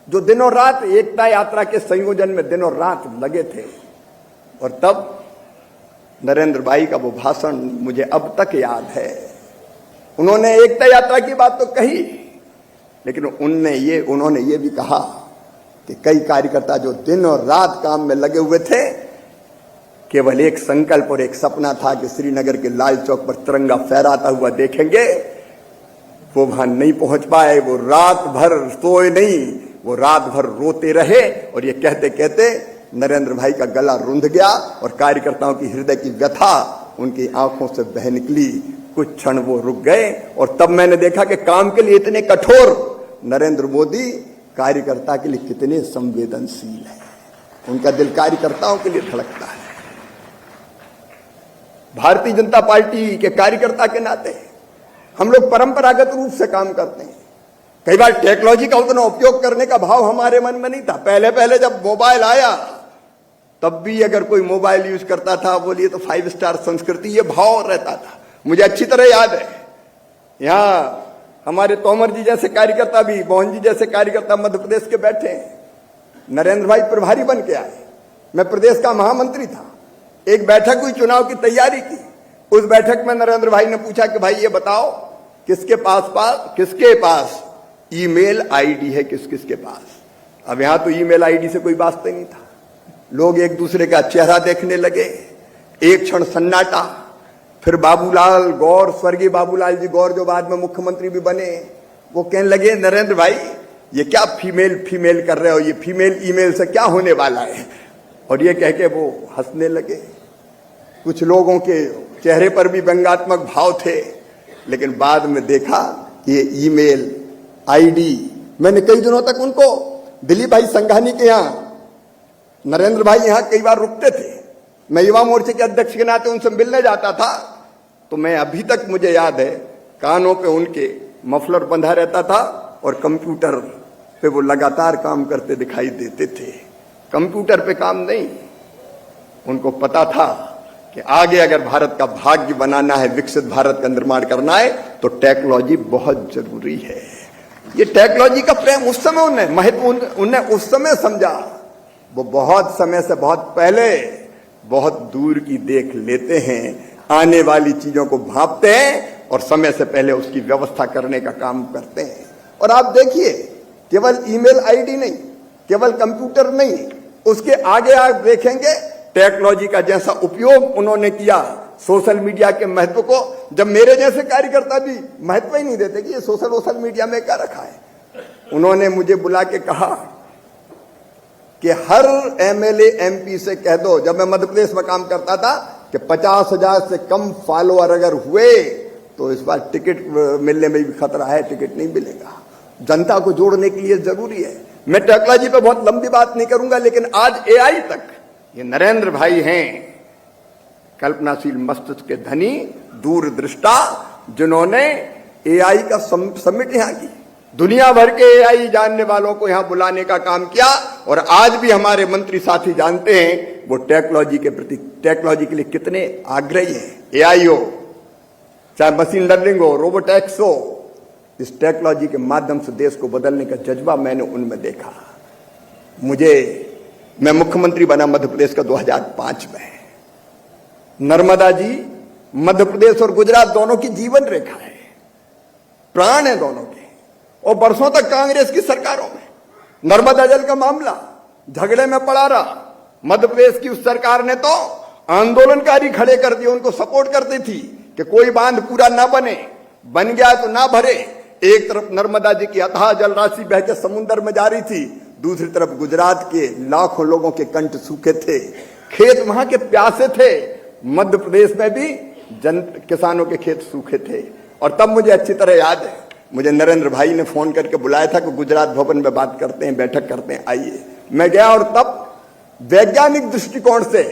जो दिनों रात एकता यात्रा के संयोजन में दिनों रात लगे थे। और तब नरेंद्र भाई का वो भाषण मुझे अब तक याद है। उन्होंने एकता यात्रा की बात तो कही, लेकिन उन्होंने ये भी कहा कि कई कार्यकर्ता जो दिन और रात काम में लगे हुए थे, केवल एक संकल्प और एक सपना था कि श्रीनगर के लाल चौक पर तिरंगा फहराता हुआ देखेंगे। वो वहां नहीं पहुंच पाए। वो रात भर सोए नहीं, वो रात भर रोते रहे। और ये कहते कहते नरेंद्र भाई का गला रुंध गया और कार्यकर्ताओं की हृदय की व्यथा उनकी आंखों से बह निकली। कुछ क्षण वो रुक गए और तब मैंने देखा कि काम के लिए इतने कठोर नरेंद्र मोदी कार्यकर्ता के लिए कितने संवेदनशील है। उनका दिल कार्यकर्ताओं के लिए धड़कता है। भारतीय जनता पार्टी के कार्यकर्ता के नाते हम लोग परंपरागत रूप से काम करते हैं। कई बार टेक्नोलॉजी का उतना उपयोग करने का भाव हमारे मन में नहीं था। पहले पहले जब मोबाइल आया, तब भी अगर कोई मोबाइल यूज करता था, बोलिए तो 5 स्टार संस्कृति, ये भाव रहता था। मुझे अच्छी तरह याद है, यहां हमारे तोमर जी जैसे कार्यकर्ता भी, मोहन जी जैसे कार्यकर्ता मध्य प्रदेश के बैठे हैं। नरेंद्र भाई प्रभारी बन के आए, मैं प्रदेश का महामंत्री था। एक बैठक हुई, चुनाव की तैयारी की। उस बैठक में नरेंद्र भाई ने पूछा कि भाई ये बताओ किसके पास ईमेल आईडी है, किस किसके पास। अब यहां तो ईमेल आईडी से कोई वास्ता नहीं था। लोग एक दूसरे का चेहरा देखने लगे। एक क्षण सन्नाटा। फिर बाबूलाल गौर, स्वर्गीय बाबूलाल जी गौर, जो बाद में मुख्यमंत्री भी बने, वो कहने लगे नरेंद्र भाई ये क्या फीमेल कर रहे हो, ये फीमेल ईमेल से क्या होने वाला है। और ये कह के वो हंसने लगे। कुछ लोगों के चेहरे पर भी व्यंग्यात्मक भाव थे, लेकिन बाद में देखा कि ये ईमेल आईडी, मैंने कई दिनों तक उनको, दिलीप भाई संघानी के यहां नरेंद्र भाई यहां कई बार रुकते थे, मैं युवा मोर्चे के अध्यक्ष के नाते उनसे मिलने जाता था, तो मैं अभी तक मुझे याद है कानों पे उनके मफलर बंधा रहता था और कंप्यूटर पे वो लगातार काम करते दिखाई देते थे। कंप्यूटर पे काम नहीं, उनको पता था कि आगे अगर भारत का भाग्य बनाना है, विकसित भारत का निर्माण करना है, तो टेक्नोलॉजी बहुत जरूरी है। ये टेक्नोलॉजी का प्रेम उस समय उन्हें उस समय समझा। वो बहुत समय से, बहुत पहले, बहुत दूर की देख लेते हैं, आने वाली चीजों को भांपते हैं और समय से पहले उसकी व्यवस्था करने का काम करते हैं। और आप देखिए, केवल ईमेल आईडी नहीं, केवल कंप्यूटर नहीं, उसके आगे आप देखेंगे टेक्नोलॉजी का जैसा उपयोग उन्होंने किया, सोशल मीडिया के महत्व को, जब मेरे जैसे कार्यकर्ता भी महत्व ही नहीं देते कि ये सोशल मीडिया में क्या रखा है। उन्होंने मुझे बुला के कहा कि हर एमएलए एमपी से कह दो, जब मैं मध्य प्रदेश में काम करता था, कि 50,000 से कम फॉलोअर अगर हुए तो इस बार टिकट मिलने में भी खतरा है, टिकट नहीं मिलेगा। जनता को जोड़ने के लिए जरूरी है। मैं टेक्नोलॉजी पे बहुत लंबी बात नहीं करूंगा, लेकिन आज एआई तक ये नरेंद्र भाई हैं, कल्पनाशील मस्तिष्क के धनी, दूरदृष्टा, जिन्होंने एआई का समिट यहां की, दुनिया भर के एआई जानने वालों को यहां बुलाने का काम किया। और आज भी हमारे मंत्री साथी जानते हैं वो टेक्नोलॉजी के प्रति, टेक्नोलॉजी के लिए कितने आग्रही हैं। एआई हो, चाहे मशीन लर्निंग हो, रोबोटिक्स हो, इस टेक्नोलॉजी के माध्यम से देश को बदलने का जज्बा मैंने उनमें देखा। मैं मुख्यमंत्री बना मध्य प्रदेश का 2005 में। नर्मदा जी मध्य प्रदेश और गुजरात दोनों की जीवन रेखा है, प्राण है दोनों के। और बरसों तक कांग्रेस की सरकारों में नर्मदा जल का मामला झगड़े में पड़ा रहा। मध्य प्रदेश की उस सरकार ने तो आंदोलनकारी खड़े कर दिए, उनको सपोर्ट करती थी कि कोई बांध पूरा ना बने, बन गया तो ना भरे। एक तरफ नर्मदा जी की अथाह जल राशि बह के समुद्र में जा रही थी, दूसरी तरफ गुजरात के लाखों लोगों के कंठ सूखे थे, खेत वहां के प्यासे थे। मध्य प्रदेश में भी किसानों के खेत सूखे थे। और तब मुझे अच्छी तरह याद है, मुझे नरेंद्र भाई ने फोन करके बुलाया था कि गुजरात भवन में बात करते हैं, बैठक करते हैं, आइए। मैं गया और तब वैज्ञानिक दृष्टिकोण से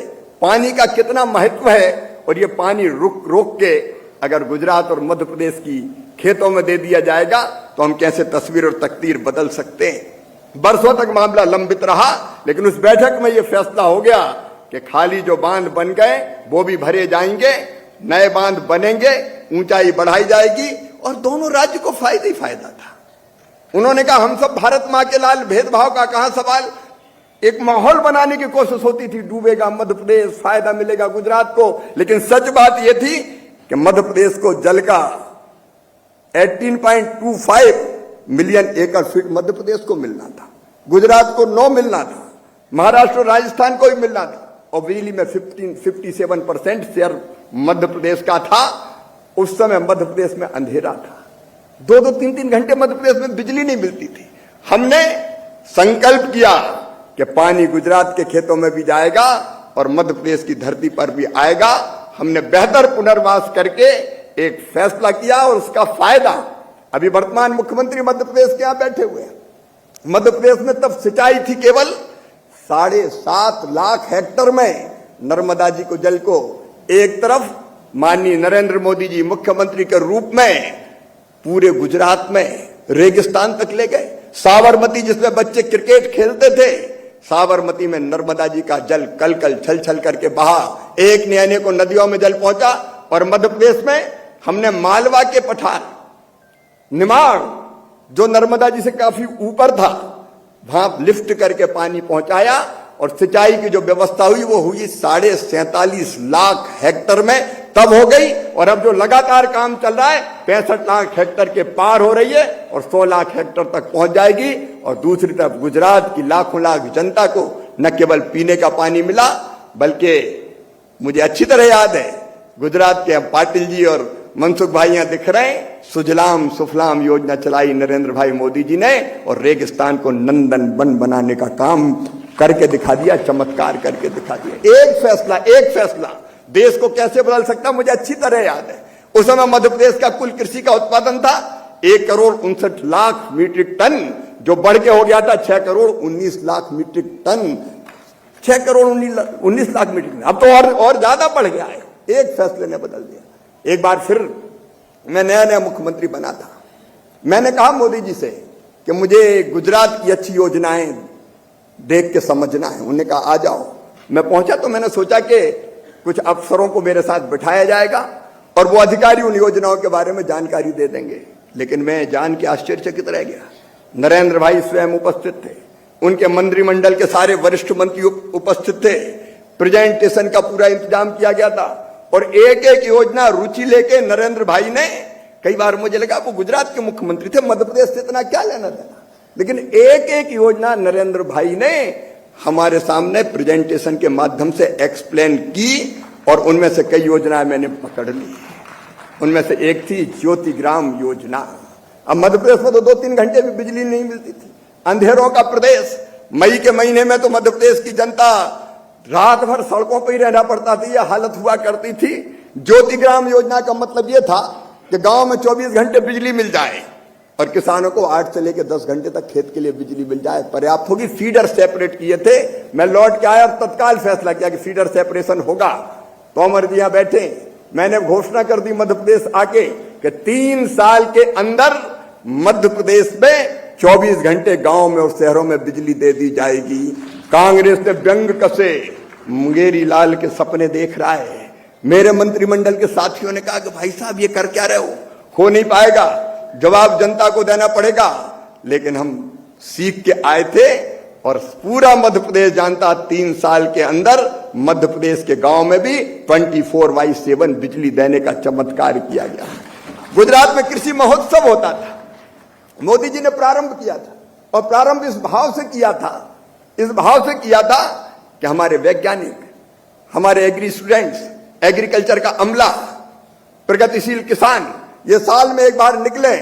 पानी का कितना महत्व है और ये पानी रोक के अगर गुजरात और मध्य प्रदेश की खेतों में दे दिया जाएगा तो हम कैसे तस्वीर और तकदीर बदल सकते हैं। बरसों तक मामला लंबित रहा, लेकिन उस बैठक में यह फैसला हो गया कि खाली जो बांध बन गए वो भी भरे जाएंगे, नए बांध बनेंगे, ऊंचाई बढ़ाई जाएगी और दोनों राज्य को फायदा ही फायदा था। उन्होंने कहा हम सब भारत मां के लाल, भेदभाव का कहां सवाल। एक माहौल बनाने की कोशिश होती थी, डूबेगा मध्य प्रदेश, फायदा मिलेगा गुजरात को, लेकिन सच बात यह थी कि मध्य प्रदेश को जल का 18.25 मिलियन एकड़ फीट मध्य प्रदेश को मिलना था, गुजरात को 9 मिलना था, महाराष्ट्र राजस्थान को भी मिलना था, और बिजली में 57% शेयर मध्य प्रदेश का था। उस समय मध्य प्रदेश में अंधेरा था, 2-2, 3-3 घंटे मध्य प्रदेश में बिजली नहीं मिलती थी। हमने संकल्प किया कि पानी गुजरात के खेतों में भी जाएगा और मध्य प्रदेश की धरती पर भी आएगा। हमने बेहतर पुनर्वास करके एक फैसला किया और उसका फायदा अभी वर्तमान मुख्यमंत्री मध्य प्रदेश के यहां बैठे हुए हैं। मध्य प्रदेश में तब सिंचाई थी केवल 7.5 लाख हेक्टेयर में नर्मदा जी को जल को एक तरफ माननीय नरेंद्र मोदी जी मुख्यमंत्री के रूप में पूरे गुजरात में रेगिस्तान तक ले गए। साबरमती जिसमें बच्चे क्रिकेट खेलते थे, साबरमती में नर्मदा जी का जल कल कल छल छल करके बहा, एक ने अनेकों नदियों में जल पहुंचा। और मध्य प्रदेश में हमने मालवा के पठार, निमाड़ जो नर्मदा जी से काफी ऊपर था, वहां लिफ्ट करके पानी पहुंचाया और सिंचाई की जो व्यवस्था हुई वो हुई 47.5 लाख हेक्टेयर में तब हो गई। और अब जो लगातार काम चल रहा है 65 लाख हेक्टेयर के पार हो रही है और 100 लाख हेक्टेयर तक पहुंच जाएगी। और दूसरी तरफ गुजरात की लाखों लाख जनता को न केवल पीने का पानी मिला, बल्कि मुझे अच्छी तरह याद है गुजरात के पाटिल जी और मनसुख भाई यहां दिख रहे हैं, सुजलाम सुफलाम योजना चलाई नरेंद्र भाई मोदी जी ने और रेगिस्तान को नंदन वन बनाने का काम करके दिखा दिया, चमत्कार करके दिखा दिया। एक फैसला देश को कैसे बदल सकता मुझे अच्छी तरह याद है। उस समय मध्य प्रदेश का कुल कृषि का उत्पादन था 1,59,00,000 मीट्रिक टन, जो बढ़ के हो गया था 6,19,00,000 मीट्रिक टन, 6,19,00,000 मीट्रिक टन। अब तो और ज्यादा बढ़ गया है। एक फैसले ने बदल दिया। एक बार फिर मैं नया मुख्यमंत्री बना था, मैंने कहा मोदी जी से कि मुझे गुजरात की अच्छी योजनाएं देख के समझना है। उन्होंने कहा आ जाओ। मैं पहुंचा तो मैंने सोचा कि कुछ अफसरों को मेरे साथ बिठाया जाएगा और वो अधिकारी उन योजनाओं के बारे में जानकारी दे देंगे। लेकिन मैं जान के आश्चर्यचकित रह गया। नरेंद्र भाई स्वयं उपस्थित थे, उनके मंत्रिमंडल के सारे वरिष्ठ मंत्री उपस्थित थे, प्रेजेंटेशन का पूरा इंतजाम किया गया था और एक एक योजना रुचि लेके नरेंद्र भाई ने, कई बार मुझे लगा वो गुजरात के मुख्यमंत्री थे, मध्य प्रदेश से इतना क्या लेना देना, लेकिन एक एक योजना नरेंद्र भाई ने हमारे सामने प्रेजेंटेशन के माध्यम से एक्सप्लेन की और उनमें से कई योजनाएं मैंने पकड़ ली। उनमें से एक थी ज्योतिग्राम योजना। अब मध्य प्रदेश में तो 2-3 घंटे भी बिजली नहीं मिलती थी, अंधेरों का प्रदेश। मई के महीने में तो मध्य प्रदेश की जनता रात भर सड़कों पर ही रहना पड़ता था, यह हालत हुआ करती थी। ज्योतिग्राम योजना का मतलब यह था कि गांव में 24 घंटे बिजली मिल जाए और किसानों को 8 से लेकर 10 घंटे तक खेत के लिए बिजली मिल जाए, पर्याप्त होगी। फीडर सेपरेट किए थे। मैं लौट के आया और तत्काल फैसला किया कि फीडर सेपरेशन होगा। तोमर जी यहां बैठे, मैंने घोषणा कर दी मध्य प्रदेश आके कि 3 साल के अंदर मध्य प्रदेश में 24 घंटे गांव में और शहरों में बिजली दे दी जाएगी। कांग्रेस ने व्यंग कसे, मुंगेरी लाल के सपने देख रहा है। मेरे मंत्रिमंडल के साथियों ने कहा कि भाई साहब ये कर क्या रहे हो नहीं पाएगा, जवाब जनता को देना पड़ेगा। लेकिन हम सीख के आए थे और पूरा मध्य प्रदेश जानता 3 साल के अंदर मध्य प्रदेश के गांव में भी 24/7 बिजली देने का चमत्कार किया गया। गुजरात में कृषि महोत्सव होता था, मोदी जी ने प्रारंभ किया था और प्रारंभ इस भाव से किया था कि हमारे वैज्ञानिक, हमारे एग्री स्टूडेंट्स, एग्रीकल्चर का अमला, प्रगतिशील किसान ये साल में एक बार निकले,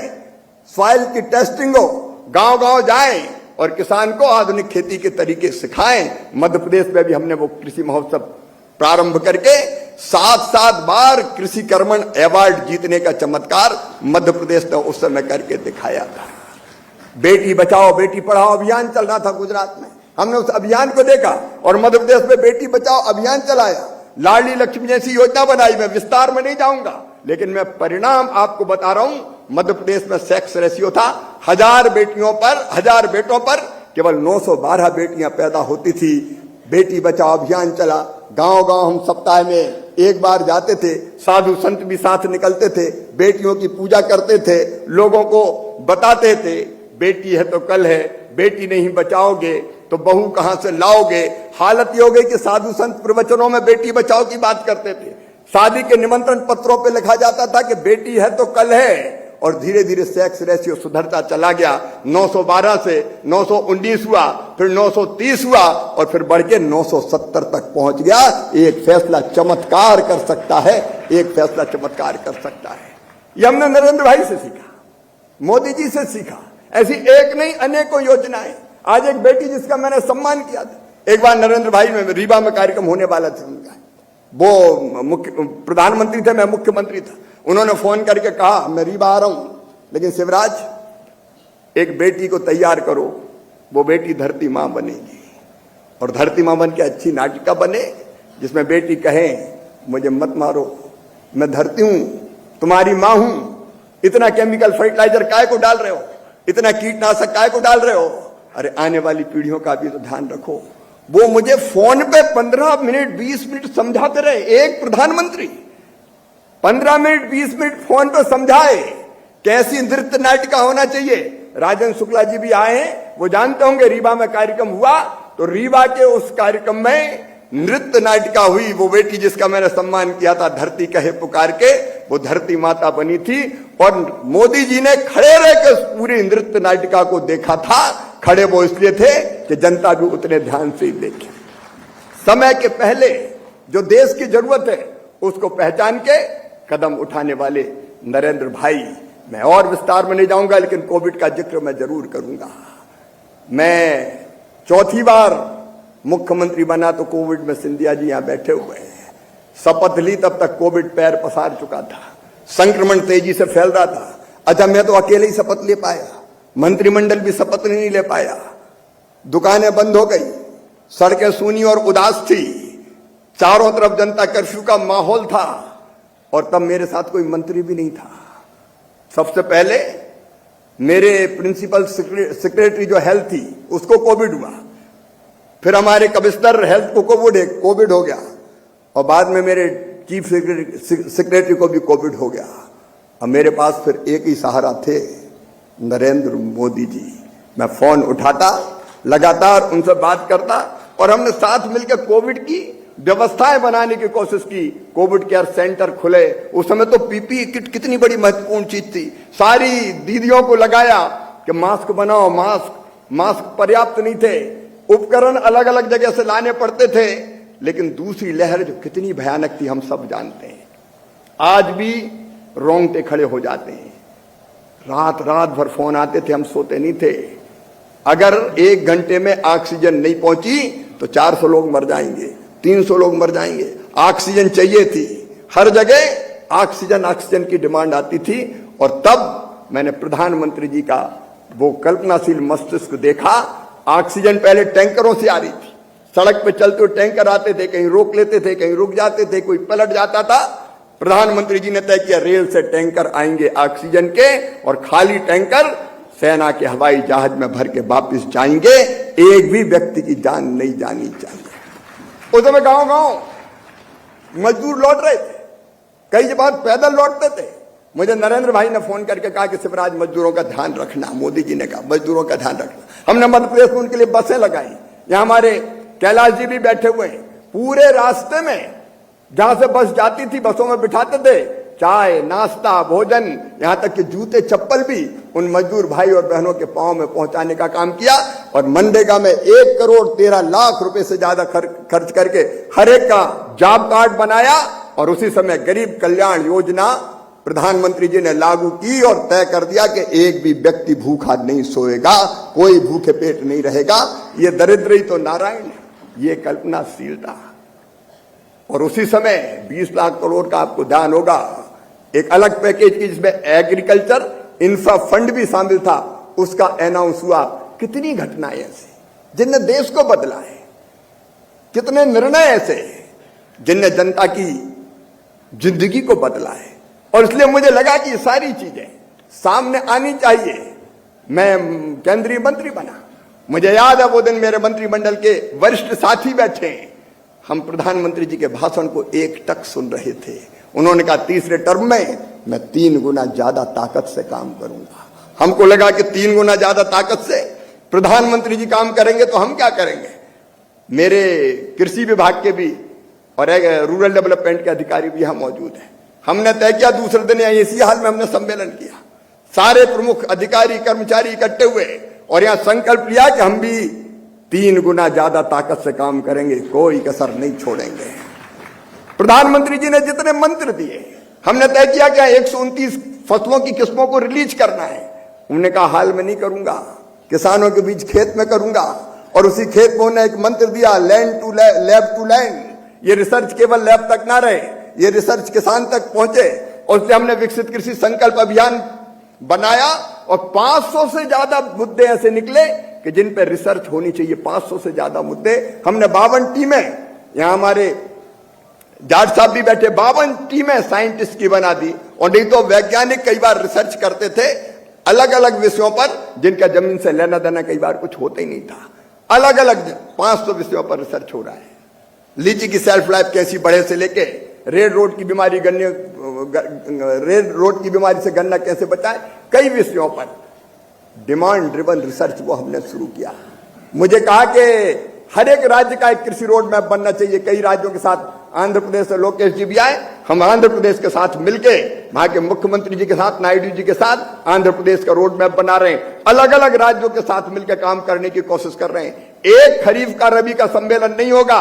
सॉइल की टेस्टिंग हो, गांव गांव जाएं और किसान को आधुनिक खेती के तरीके सिखाएं। मध्य प्रदेश में भी हमने वो कृषि महोत्सव प्रारंभ करके 7 बार कृषि कर्मण अवार्ड जीतने का चमत्कार मध्य प्रदेश ने उस समय करके दिखाया था। बेटी बचाओ बेटी पढ़ाओ अभियान चल रहा था गुजरात में, हमने उस अभियान को देखा और मध्य प्रदेश में बेटी बचाओ अभियान चलाया, लाडली लक्ष्मी जैसी योजना बनाई। मैं विस्तार में नहीं जाऊंगा, लेकिन मैं परिणाम आपको बता रहा हूं। मध्य प्रदेश में सेक्स रेशियो था 1000 बेटों पर केवल 912 बेटियां पैदा होती थी। बेटी बचाओ अभियान चला, गांव-गांव हम सप्ताह में एक बार जाते थे, साधु संत भी साथ निकलते थे, बेटियों की पूजा करते थे, लोगों को बताते थे बेटी है तो कल है, बेटी नहीं बचाओगे तो बहू कहां से लाओगे। हालत ये हो गई कि साधु संत प्रवचनों में बेटी बचाओ की बात करते थे, शादी के निमंत्रण पत्रों पे लिखा जाता था कि बेटी है तो कल है, और धीरे धीरे सेक्स रेशियो सुधरता चला गया। 912 से 919 हुआ, फिर 930 हुआ, और फिर बढ़ के 970 तक पहुंच गया। एक फैसला चमत्कार कर सकता है, एक फैसला चमत्कार कर सकता है। ये हमने नरेंद्र भाई से सीखा, मोदी जी से सीखा। ऐसी एक नहीं अनेकों योजनाएं। आज एक बेटी जिसका मैंने सम्मान किया था, एक बार नरेंद्र भाई में रीवा में कार्यक्रम होने वाला था उनका, वो प्रधानमंत्री थे, मैं मुख्यमंत्री था। उन्होंने फोन करके कहा मैं रीवा आ रहा हूं, लेकिन शिवराज एक बेटी को तैयार करो, वो बेटी धरती मां बनेगी, और धरती मां बन के अच्छी नाटिका बने जिसमें बेटी कहे मुझे मत मारो, मैं धरती हूं, तुम्हारी मां हूं, इतना केमिकल फर्टिलाइजर काय को डाल रहे हो, इतना कीटनाशक काय को डाल रहे हो, अरे आने वाली पीढ़ियों का भी तो ध्यान रखो। वो मुझे फोन पे 15 मिनट 20 मिनट समझाते रहे। एक प्रधानमंत्री 15 मिनट 20 मिनट फोन पे समझाए कैसी नृत्य नाटिका होना चाहिए। राजेंद्र शुक्ला जी भी आए हैं, वो जानते होंगे रीवा में कार्यक्रम हुआ, तो रीवा के उस कार्यक्रम में नृत्य नाटिका हुई। वो बेटी जिसका मैंने सम्मान किया था, धरती कहे पुकार के, वो धरती माता बनी थी। और मोदी जी ने खड़े रह के पूरी नृत्य नाटिका को देखा था। खड़े वो इसलिए थे कि जनता भी उतने ध्यान से ही देखे। समय के पहले जो देश की जरूरत है उसको पहचान के कदम उठाने वाले नरेंद्र भाई। मैं और विस्तार में नहीं जाऊंगा, लेकिन कोविड का जिक्र मैं जरूर करूंगा। मैं चौथी बार मुख्यमंत्री बना तो कोविड में सिंधिया जी यहां बैठे हुए हैं। शपथ ली तब तक कोविड पैर पसार चुका था, संक्रमण तेजी से फैल रहा था। अच्छा, मैं तो अकेले ही शपथ ले पाया, मंत्रिमंडल भी शपथ नहीं ले पाया। दुकानें बंद हो गई, सड़कें सूनी और उदास थी, चारों तरफ जनता कर्फ्यू का माहौल था, और तब मेरे साथ कोई मंत्री भी नहीं था। सबसे पहले मेरे प्रिंसिपल सेक्रेटरी जो हेल्थ थी उसको कोविड हुआ, फिर हमारे कमिश्नर हेल्थ को कोविड हो गया, और बाद में मेरे चीफ सेक्रेटरी को भी कोविड हो गया। अब मेरे पास फिर एक ही सहारा थे, नरेंद्र मोदी जी। मैं फोन उठाता, लगातार उनसे बात करता, और हमने साथ मिलकर कोविड की व्यवस्थाएं बनाने की कोशिश की। कोविड केयर सेंटर खुले, उस समय तो पीपीई किट कितनी बड़ी महत्वपूर्ण चीज थी। सारी दीदियों को लगाया कि मास्क बनाओ, मास्क पर्याप्त नहीं थे, उपकरण अलग अलग जगह से लाने पड़ते थे। लेकिन दूसरी लहर जो कितनी भयानक थी हम सब जानते हैं। आज भी रोंगटे खड़े हो जाते हैं। रात भर फोन आते थे, हम सोते नहीं थे। अगर 1 घंटे में ऑक्सीजन नहीं पहुंची तो 400 लोग मर जाएंगे, 300 लोग मर जाएंगे। ऑक्सीजन चाहिए थी, हर जगह ऑक्सीजन की डिमांड आती थी। और तब मैंने प्रधानमंत्री जी का वो कल्पनाशील मस्तिष्क देखा। ऑक्सीजन पहले टैंकरों से आ रही थी, सड़क पे चलते हुए टैंकर आते थे, कहीं रोक लेते थे, कहीं रुक जाते थे, कोई पलट जाता था। प्रधानमंत्री जी ने तय किया रेल से टैंकर आएंगे ऑक्सीजन के, और खाली टैंकर सेना के हवाई जहाज में भर के वापिस जाएंगे। एक भी व्यक्ति की जान नहीं जानी चाहिए। उस समय गांव मजदूर लौट रहे थे, कई बार पैदल लौटते थे। मुझे नरेंद्र भाई ने फोन करके कहा कि शिवराज मजदूरों का ध्यान रखना। मोदी जी ने कहा मजदूरों का ध्यान रखना। हमने मध्य प्रदेश में उनके लिए बसें लगाई। यहां हमारे कैलाश जी भी बैठे हुए हैं। पूरे रास्ते में जहां से बस जाती थी, बसों में बिठाते थे, चाय, नाश्ता, भोजन, यहां तक कि जूते चप्पल भी उन मजदूर भाई और बहनों के पांव में पहुंचाने का काम किया। और मनरेगा में 1,13,00,000 रुपए से ज्यादा खर्च करके हर एक का जॉब कार्ड बनाया, और उसी समय गरीब कल्याण योजना प्रधानमंत्री जी ने लागू की और तय कर दिया कि एक भी व्यक्ति भूखा नहीं सोएगा, कोई भूखे पेट नहीं रहेगा। ये दरिद्र ही तो नारायण है, ये कल्पनाशीलता। और उसी समय 20 लाख करोड़ का आपको ध्यान होगा एक अलग पैकेज की, जिसमें एग्रीकल्चर इंफ्रा फंड भी शामिल था, उसका अनाउंस हुआ। कितनी घटनाएं ऐसी जिनने देश को बदला है, कितने निर्णय ऐसे जिनने जनता की जिंदगी को बदला है। और इसलिए मुझे लगा कि ये सारी चीजें सामने आनी चाहिए। मैं केंद्रीय मंत्री बना, मुझे याद है वो दिन मेरे मंत्रिमंडल के वरिष्ठ साथी बैठे हैं, हम प्रधानमंत्री जी के भाषण को एक टक सुन रहे थे। उन्होंने कहा तीसरे टर्म में मैं 3 गुना ज्यादा ताकत से काम करूंगा। हमको लगा कि 3 गुना ज्यादा ताकत से प्रधानमंत्री जी काम करेंगे तो हम क्या करेंगे। मेरे कृषि विभाग के भी और रूरल डेवलपमेंट के अधिकारी भी यहां मौजूद हैं। हमने तय किया दूसरे दिन यहां इसी हाल में हमने सम्मेलन किया, सारे प्रमुख अधिकारी कर्मचारी इकट्ठे हुए और यहां संकल्प लिया कि हम भी 3 गुना ज्यादा ताकत से काम करेंगे, कोई कसर नहीं छोड़ेंगे। प्रधानमंत्री जी ने जितने मंत्र दिए, हमने तय किया कि 129 फसलों की किस्मों को रिलीज करना है। उन्होंने कहा हाल में नहीं करूंगा, किसानों के बीच खेत में करूंगा। और उसी खेत में उन्होंने एक मंत्र दिया, land to lab to land. ये रिसर्च केवल लैब तक ना रहे, ये रिसर्च किसान तक पहुंचे। और इसलिए हमने विकसित कृषि संकल्प अभियान बनाया और 500 से ज्यादा मुद्दे ऐसे निकले कि जिन पर रिसर्च होनी चाहिए। 500 से ज्यादा मुद्दे हमने 52 टीमें, यहां हमारे जाट साहब भी बैठे, 52 टीमें साइंटिस्ट की बना दी। और नहीं तो वैज्ञानिक कई बार रिसर्च करते थे अलग अलग विषयों पर, जिनका जमीन से लेना देना कई बार कुछ होता ही नहीं था। अलग अलग 500 विषयों पर रिसर्च हो रहा है। लीची की सेल्फ लाइफ कैसी बढ़े से लेके रेड रोड की बीमारी रेड रोड की बीमारी से गन्ना कैसे बचाएं, कई विषयों पर डिमांड ड्रिवन रिसर्च वो हमने शुरू किया। मुझे कहा कि हर एक राज्य का एक कृषि रोड मैप बनना चाहिए। कई राज्यों के साथ, आंध्र प्रदेश से लोकेश जी भी आए, हम आंध्र प्रदेश के साथ मिलके वहां के मुख्यमंत्री जी के साथ, नायडू जी के साथ आंध्र प्रदेश का रोड मैप बना रहे हैं। अलग अलग राज्यों के साथ मिलकर काम करने की कोशिश कर रहे हैं। एक खरीफ का रबी का सम्मेलन नहीं होगा।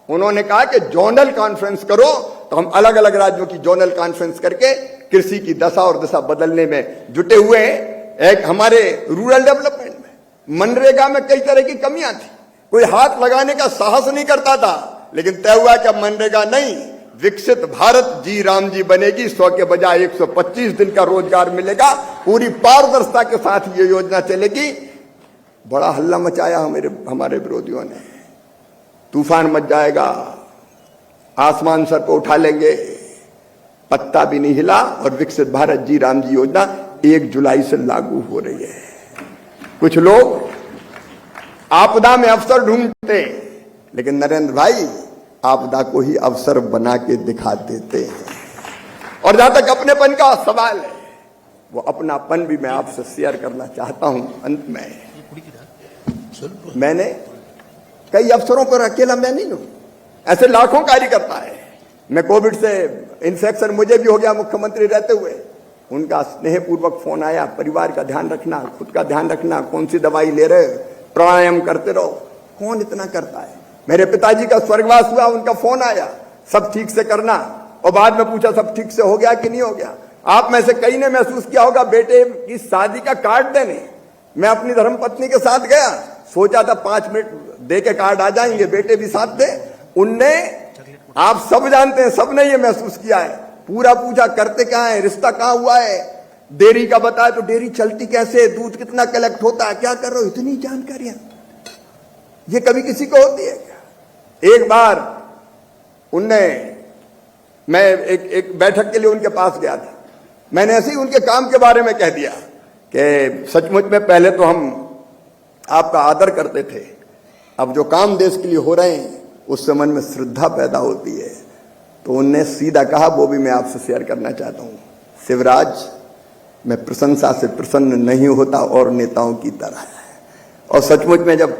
उन्होंने कहा कि जोनल कॉन्फ्रेंस करो, तो हम अलग अलग राज्यों की जोनल कॉन्फ्रेंस करके कृषि की दशा और दिशा बदलने में जुटे हुए हैं। एक हमारे रूरल डेवलपमेंट में, मनरेगा में कई तरह की कमियां थी, कोई हाथ लगाने का साहस नहीं करता था, लेकिन तय हुआ कि मनरेगा नहीं, विकसित भारत जी राम जी बनेगी। 100 के बजाय 125 दिन का रोजगार मिलेगा, पूरी पारदर्शिता के साथ ये योजना चलेगी। बड़ा हल्ला मचाया हमारे विरोधियों ने, तूफान मच जाएगा, आसमान सर को उठा लेंगे, पत्ता भी नहीं हिला। और विकसित भारत जी राम जी योजना 1 जुलाई से लागू हो रही है। कुछ लोग आपदा में अवसर ढूंढते, लेकिन नरेंद्र भाई आपदा को ही अवसर बना के दिखा देते हैं। और जहां तक अपनेपन का सवाल है, वो अपनापन भी मैं आपसे शेयर करना चाहता हूं। अंत में मैंने कई अवसरों पर, अकेला मैं नहीं हूं, ऐसे लाखों कार्यकर्ता है। मैं कोविड से इन्फेक्शन मुझे भी हो गया मुख्यमंत्री रहते हुए, उनका स्नेहपूर्वक फोन आया, परिवार का ध्यान रखना, खुद का ध्यान रखना, कौन सी दवाई ले रहे, प्राणायाम करते रहो। कौन इतना करता है। मेरे पिताजी का स्वर्गवास हुआ, उनका फोन आया, सब ठीक से करना, और बाद में पूछा सब ठीक से हो गया कि नहीं हो गया। आप में से कई ने महसूस किया होगा, बेटे की शादी का कार्ड देने मैं अपनी धर्मपत्नी के साथ गया, सोचा था 5 मिनट दे के कार्ड आ जाएंगे, बेटे भी साथ थे। उनने, आप सब जानते हैं, सबने ये महसूस किया है, पूरा पूछा करते क्या है, रिश्ता कहां हुआ है, डेयरी का बताया तो डेयरी चलती कैसे, दूध कितना कलेक्ट होता है, क्या कर रहे हो, इतनी जानकारियां ये कभी किसी को होती है क्या। एक बार उनने, मैं एक बैठक के लिए उनके पास गया था, मैंने ऐसे ही उनके काम के बारे में कह दिया कि सचमुच में पहले तो हम आपका आदर करते थे, अब जो काम देश के लिए हो रहे हैं उससे मन में श्रद्धा पैदा होती है। तो उनने सीधा कहा, वो भी मैं आपसे शेयर करना चाहता हूं, शिवराज मैं प्रशंसा से प्रसन्न नहीं होता और नेताओं की तरह है। और सचमुच में जब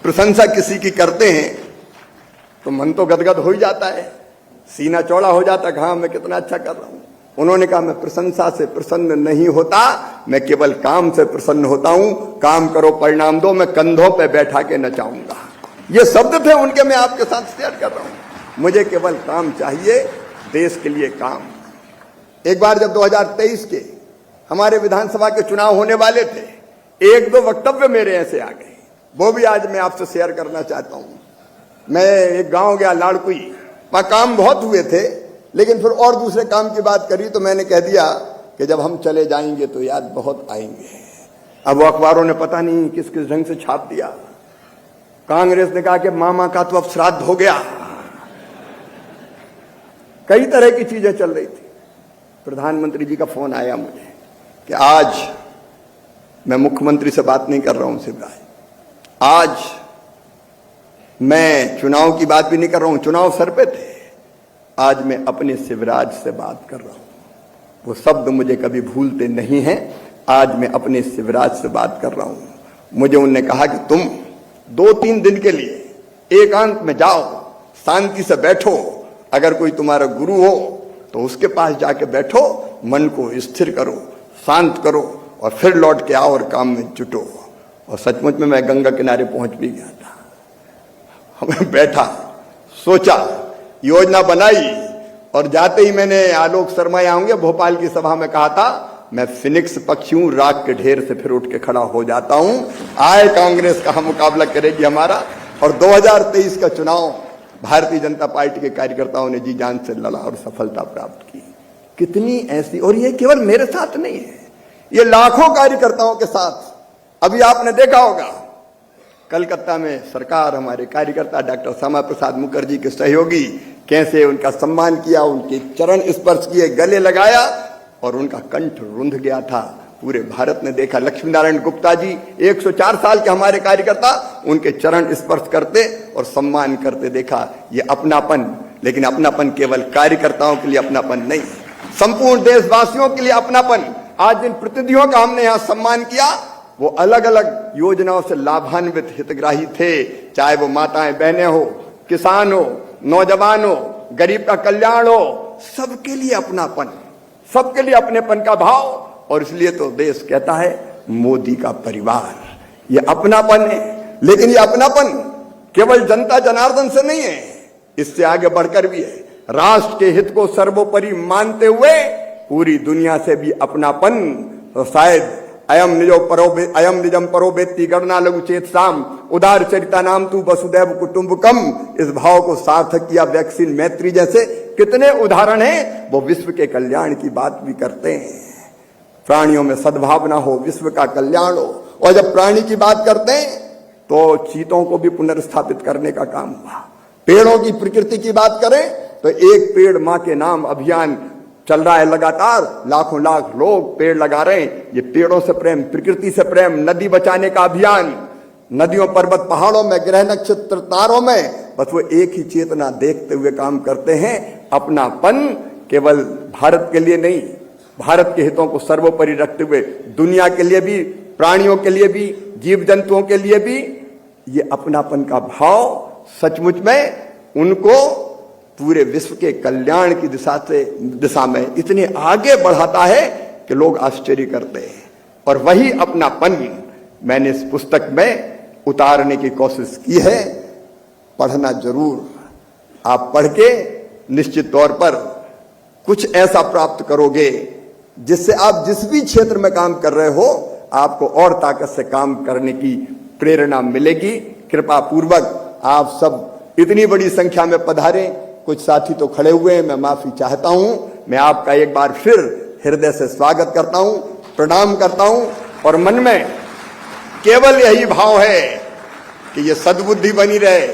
प्रशंसा किसी की करते हैं तो मन तो गदगद हो ही जाता है, सीना चौड़ा हो जाता है, हाँ मैं कितना अच्छा कर रहा हूं। उन्होंने कहा मैं प्रशंसा से प्रसन्न नहीं होता, मैं केवल काम से प्रसन्न होता हूं। काम करो परिणाम दो, मैं कंधों पे बैठा के नचाऊंगा। ये शब्द थे उनके, मैं आपके साथ शेयर कर रहा हूं। मुझे केवल काम चाहिए, देश के लिए काम। एक बार जब 2023 के हमारे विधानसभा के चुनाव होने वाले थे, 1-2 वक्तव्य मेरे ऐसे आ गए, वो भी आज मैं आपसे शेयर करना चाहता हूं। मैं एक गांव गया, लाड़कुई, वहां काम बहुत हुए थे, लेकिन फिर और दूसरे काम की बात करी तो मैंने कह दिया कि जब हम चले जाएंगे तो याद बहुत आएंगे। अब वो अखबारों ने पता नहीं किस किस ढंग से छाप दिया। कांग्रेस ने कहा कि मामा का तो अब श्राद्ध हो गया, कई तरह की चीजें चल रही थी। प्रधानमंत्री जी का फोन आया मुझे कि आज मैं मुख्यमंत्री से बात नहीं कर रहा हूं शिवराज, आज मैं चुनाव की बात भी नहीं कर रहा हूं, चुनाव सर पे थे, आज मैं अपने शिवराज से बात कर रहा हूं। वो शब्द मुझे कभी भूलते नहीं हैं। आज मैं अपने शिवराज से बात कर रहा हूं। मुझे उन्होंने कहा कि तुम 2-3 दिन के लिए एकांत में जाओ, शांति से बैठो, अगर कोई तुम्हारा गुरु हो तो उसके पास जाके बैठो, मन को स्थिर करो, शांत करो और फिर लौट के आओ और काम में जुटो। और सचमुच में मैं गंगा किनारे पहुंच भी गया था। हमें बैठा, सोचा, योजना बनाई और जाते ही मैंने आलोक शर्मा यहाँ होंगे भोपाल की सभा में कहा था, मैं फिनिक्स पक्षी हूं, राख के ढेर से फिर उठ के खड़ा हो जाता हूं। आए कांग्रेस का मुकाबला करेगी हमारा। और 2023 का चुनाव भारतीय जनता पार्टी के कार्यकर्ताओं ने जी जान से लड़ा और सफलता प्राप्त की। कितनी ऐसी, और ये केवल मेरे साथ नहीं है, ये लाखों कार्यकर्ताओं के साथ। अभी आपने देखा होगा कलकत्ता में सरकार, हमारे कार्यकर्ता डॉक्टर श्यामा प्रसाद मुखर्जी के सहयोगी कैसे उनका सम्मान किया, उनके चरण स्पर्श किए, गले लगाया और उनका कंठ रुंध गया था। पूरे भारत ने देखा। लक्ष्मी नारायण गुप्ता जी 104 साल के हमारे कार्यकर्ता, उनके चरण स्पर्श करते और सम्मान करते देखा। ये अपनापन, लेकिन अपनापन केवल कार्यकर्ताओं के लिए अपनापन नहीं, संपूर्ण देशवासियों के लिए अपनापन। आज जिन प्रतिनिधियों का हमने यहां सम्मान किया वो अलग अलग योजनाओं से लाभान्वित हितग्राही थे, चाहे वो माताएं बहनें हो, किसान हो, नौजवान हो, गरीब का कल्याण हो, सबके लिए अपनापन, सबके लिए अपनेपन का भाव। और इसलिए तो देश कहता है मोदी का परिवार, ये अपनापन है। लेकिन ये अपनापन केवल जनता जनार्दन से नहीं है, इससे आगे बढ़कर भी है। राष्ट्र के हित को सर्वोपरि मानते हुए पूरी दुनिया से भी अपनापन। तो शायद अयम निजम परोबेत्ति गणना लघु चेत साम उदार चरिता नाम तू वसुदैव कुटुंबकम, इस भाव को सार्थक किया वैक्सीन मैत्री जैसे कितने उदाहरण हैं। वो विश्व के कल्याण की बात भी करते हैं, प्राणियों में सद्भावना हो, विश्व का कल्याण हो। और जब प्राणी की बात करते हैं तो चीतों को भी पुनर्स्थापित करने का काम हुआ। पेड़ों की प्रकृति की बात करें तो एक पेड़ मां के नाम अभियान चल रहा है लगातार, लाखों लाख लोग पेड़ लगा रहे हैं। ये पेड़ों से प्रेम, प्रकृति से प्रेम, नदी बचाने का अभियान, नदियों, पर्वत, पहाड़ों में, ग्रह, नक्षत्र, तारों में, बस वो एक ही चेतना देखते हुए काम करते हैं। अपनापन केवल भारत के लिए नहीं, भारत के हितों को सर्वोपरि रखते हुए दुनिया के लिए भी, प्राणियों के लिए भी, जीव जंतुओं के लिए भी ये अपनापन का भाव सचमुच में उनको पूरे विश्व के कल्याण की दिशा में इतने आगे बढ़ाता है कि लोग आश्चर्य करते हैं। और वही अपनापन मैंने इस पुस्तक में उतारने की कोशिश की है। पढ़ना जरूर, आप पढ़ के निश्चित तौर पर कुछ ऐसा प्राप्त करोगे जिससे आप जिस भी क्षेत्र में काम कर रहे हो आपको और ताकत से काम करने की प्रेरणा मिलेगी। कृपा पूर्वक आप सब इतनी बड़ी संख्या में पधारे, कुछ साथी तो खड़े हुए हैं, मैं माफी चाहता हूं। मैं आपका एक बार फिर हृदय से स्वागत करता हूं, प्रणाम करता हूं और मन में केवल यही भाव है कि ये सद्बुद्धि बनी रहे,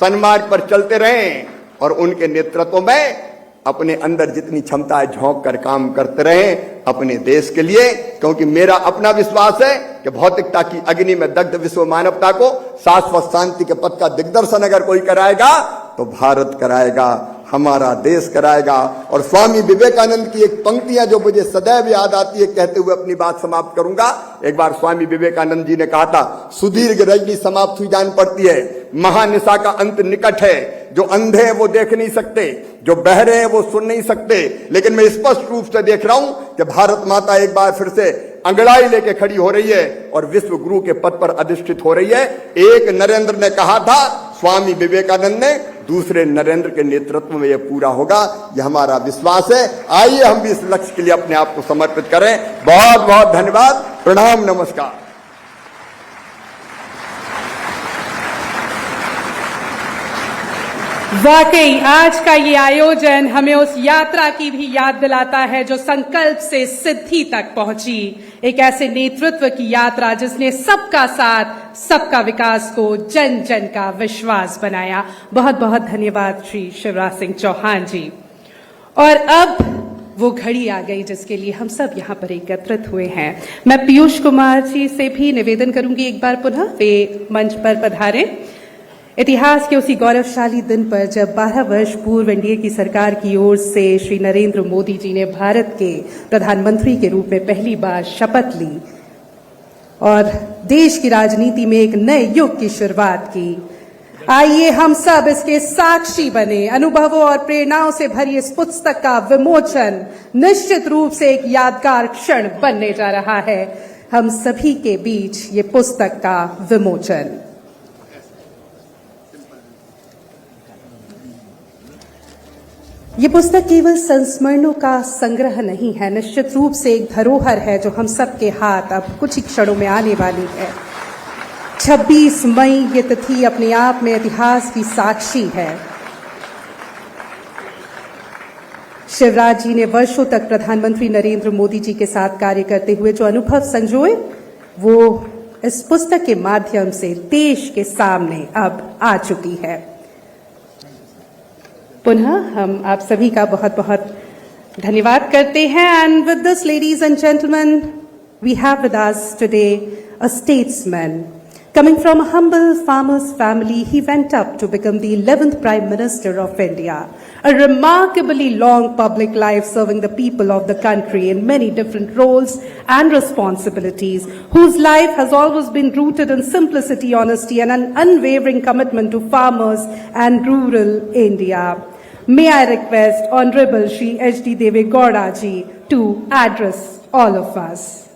सन्मार्ग पर चलते रहें और उनके नेतृत्व में अपने अंदर जितनी क्षमता है झोंक कर काम करते रहें अपने देश के लिए। क्योंकि मेरा अपना विश्वास है कि भौतिकता की अग्नि में दग्ध विश्व मानवता को शाश्वत शांति के पथ का दिग्दर्शन अगर कोई कराएगा तो भारत कराएगा, हमारा देश कराएगा। और स्वामी विवेकानंद की एक पंक्तियां जो मुझे सदैव याद आती है, कहते हुए अपनी बात समाप्त करूंगा। एक बार स्वामी विवेकानंद जी ने कहा था, सुदीर्घ रजनी समाप्त हुई जान पड़ती है, महानिशा का अंत निकट है। जो अंधे हैं वो देख नहीं सकते, जो बहरे हैं वो सुन नहीं सकते, लेकिन मैं स्पष्ट रूप से देख रहा हूं कि भारत माता एक बार फिर से अंगड़ाई लेके खड़ी हो रही है और विश्व गुरु के पद पर अधिष्ठित हो रही है। एक नरेंद्र ने कहा था, स्वामी विवेकानंद ने, दूसरे नरेंद्र के नेतृत्व में यह पूरा होगा, यह हमारा विश्वास है। आइए हम भी इस लक्ष्य के लिए अपने आप को समर्पित करें। बहुत बहुत धन्यवाद, प्रणाम, नमस्कार। वाकई आज का ये आयोजन हमें उस यात्रा की भी याद दिलाता है जो संकल्प से सिद्धि तक पहुंची। एक ऐसे नेतृत्व की यात्रा जिसने सबका साथ, सबका विकास को जन जन का विश्वास बनाया। बहुत बहुत धन्यवाद श्री शिवराज सिंह चौहान जी। और अब वो घड़ी आ गई जिसके लिए हम सब यहाँ पर एकत्रित हुए हैं। मैं पीयूष कुमार जी से भी निवेदन करूंगी एक बार पुनः वे मंच पर पधारें। इतिहास के उसी गौरवशाली दिन पर जब 12 वर्ष पूर्व एनडीए की सरकार की ओर से श्री नरेंद्र मोदी जी ने भारत के प्रधानमंत्री के रूप में पहली बार शपथ ली और देश की राजनीति में एक नए युग की शुरुआत की, आइए हम सब इसके साक्षी बने। अनुभवों और प्रेरणाओं से भरी इस पुस्तक का विमोचन निश्चित रूप से एक यादगार क्षण बनने जा रहा है। हम सभी के बीच ये पुस्तक का विमोचन। ये पुस्तक केवल संस्मरणों का संग्रह नहीं है, निश्चित रूप से एक धरोहर है जो हम सबके हाथ अब कुछ ही क्षणों में आने वाली है। 26 मई ये तिथि अपने आप में इतिहास की साक्षी है। शिवराज जी ने वर्षों तक प्रधानमंत्री नरेंद्र मोदी जी के साथ कार्य करते हुए जो अनुभव संजोए, वो इस पुस्तक के माध्यम से देश के सामने अब आ चुकी है। पुनः हम आप सभी का बहुत बहुत धन्यवाद करते हैं। And with this ladies and gentleman, we have with us today a statesman coming from a humble farmer's family. He went up to become the 11th Prime Minister of India. A remarkably long public life serving the people of the country in many different roles and responsibilities, whose life has always been rooted in simplicity, honesty and an unwavering commitment to farmers and rural India. May I request Honorable Shri H.D. Deve Gowda ji to address all of us.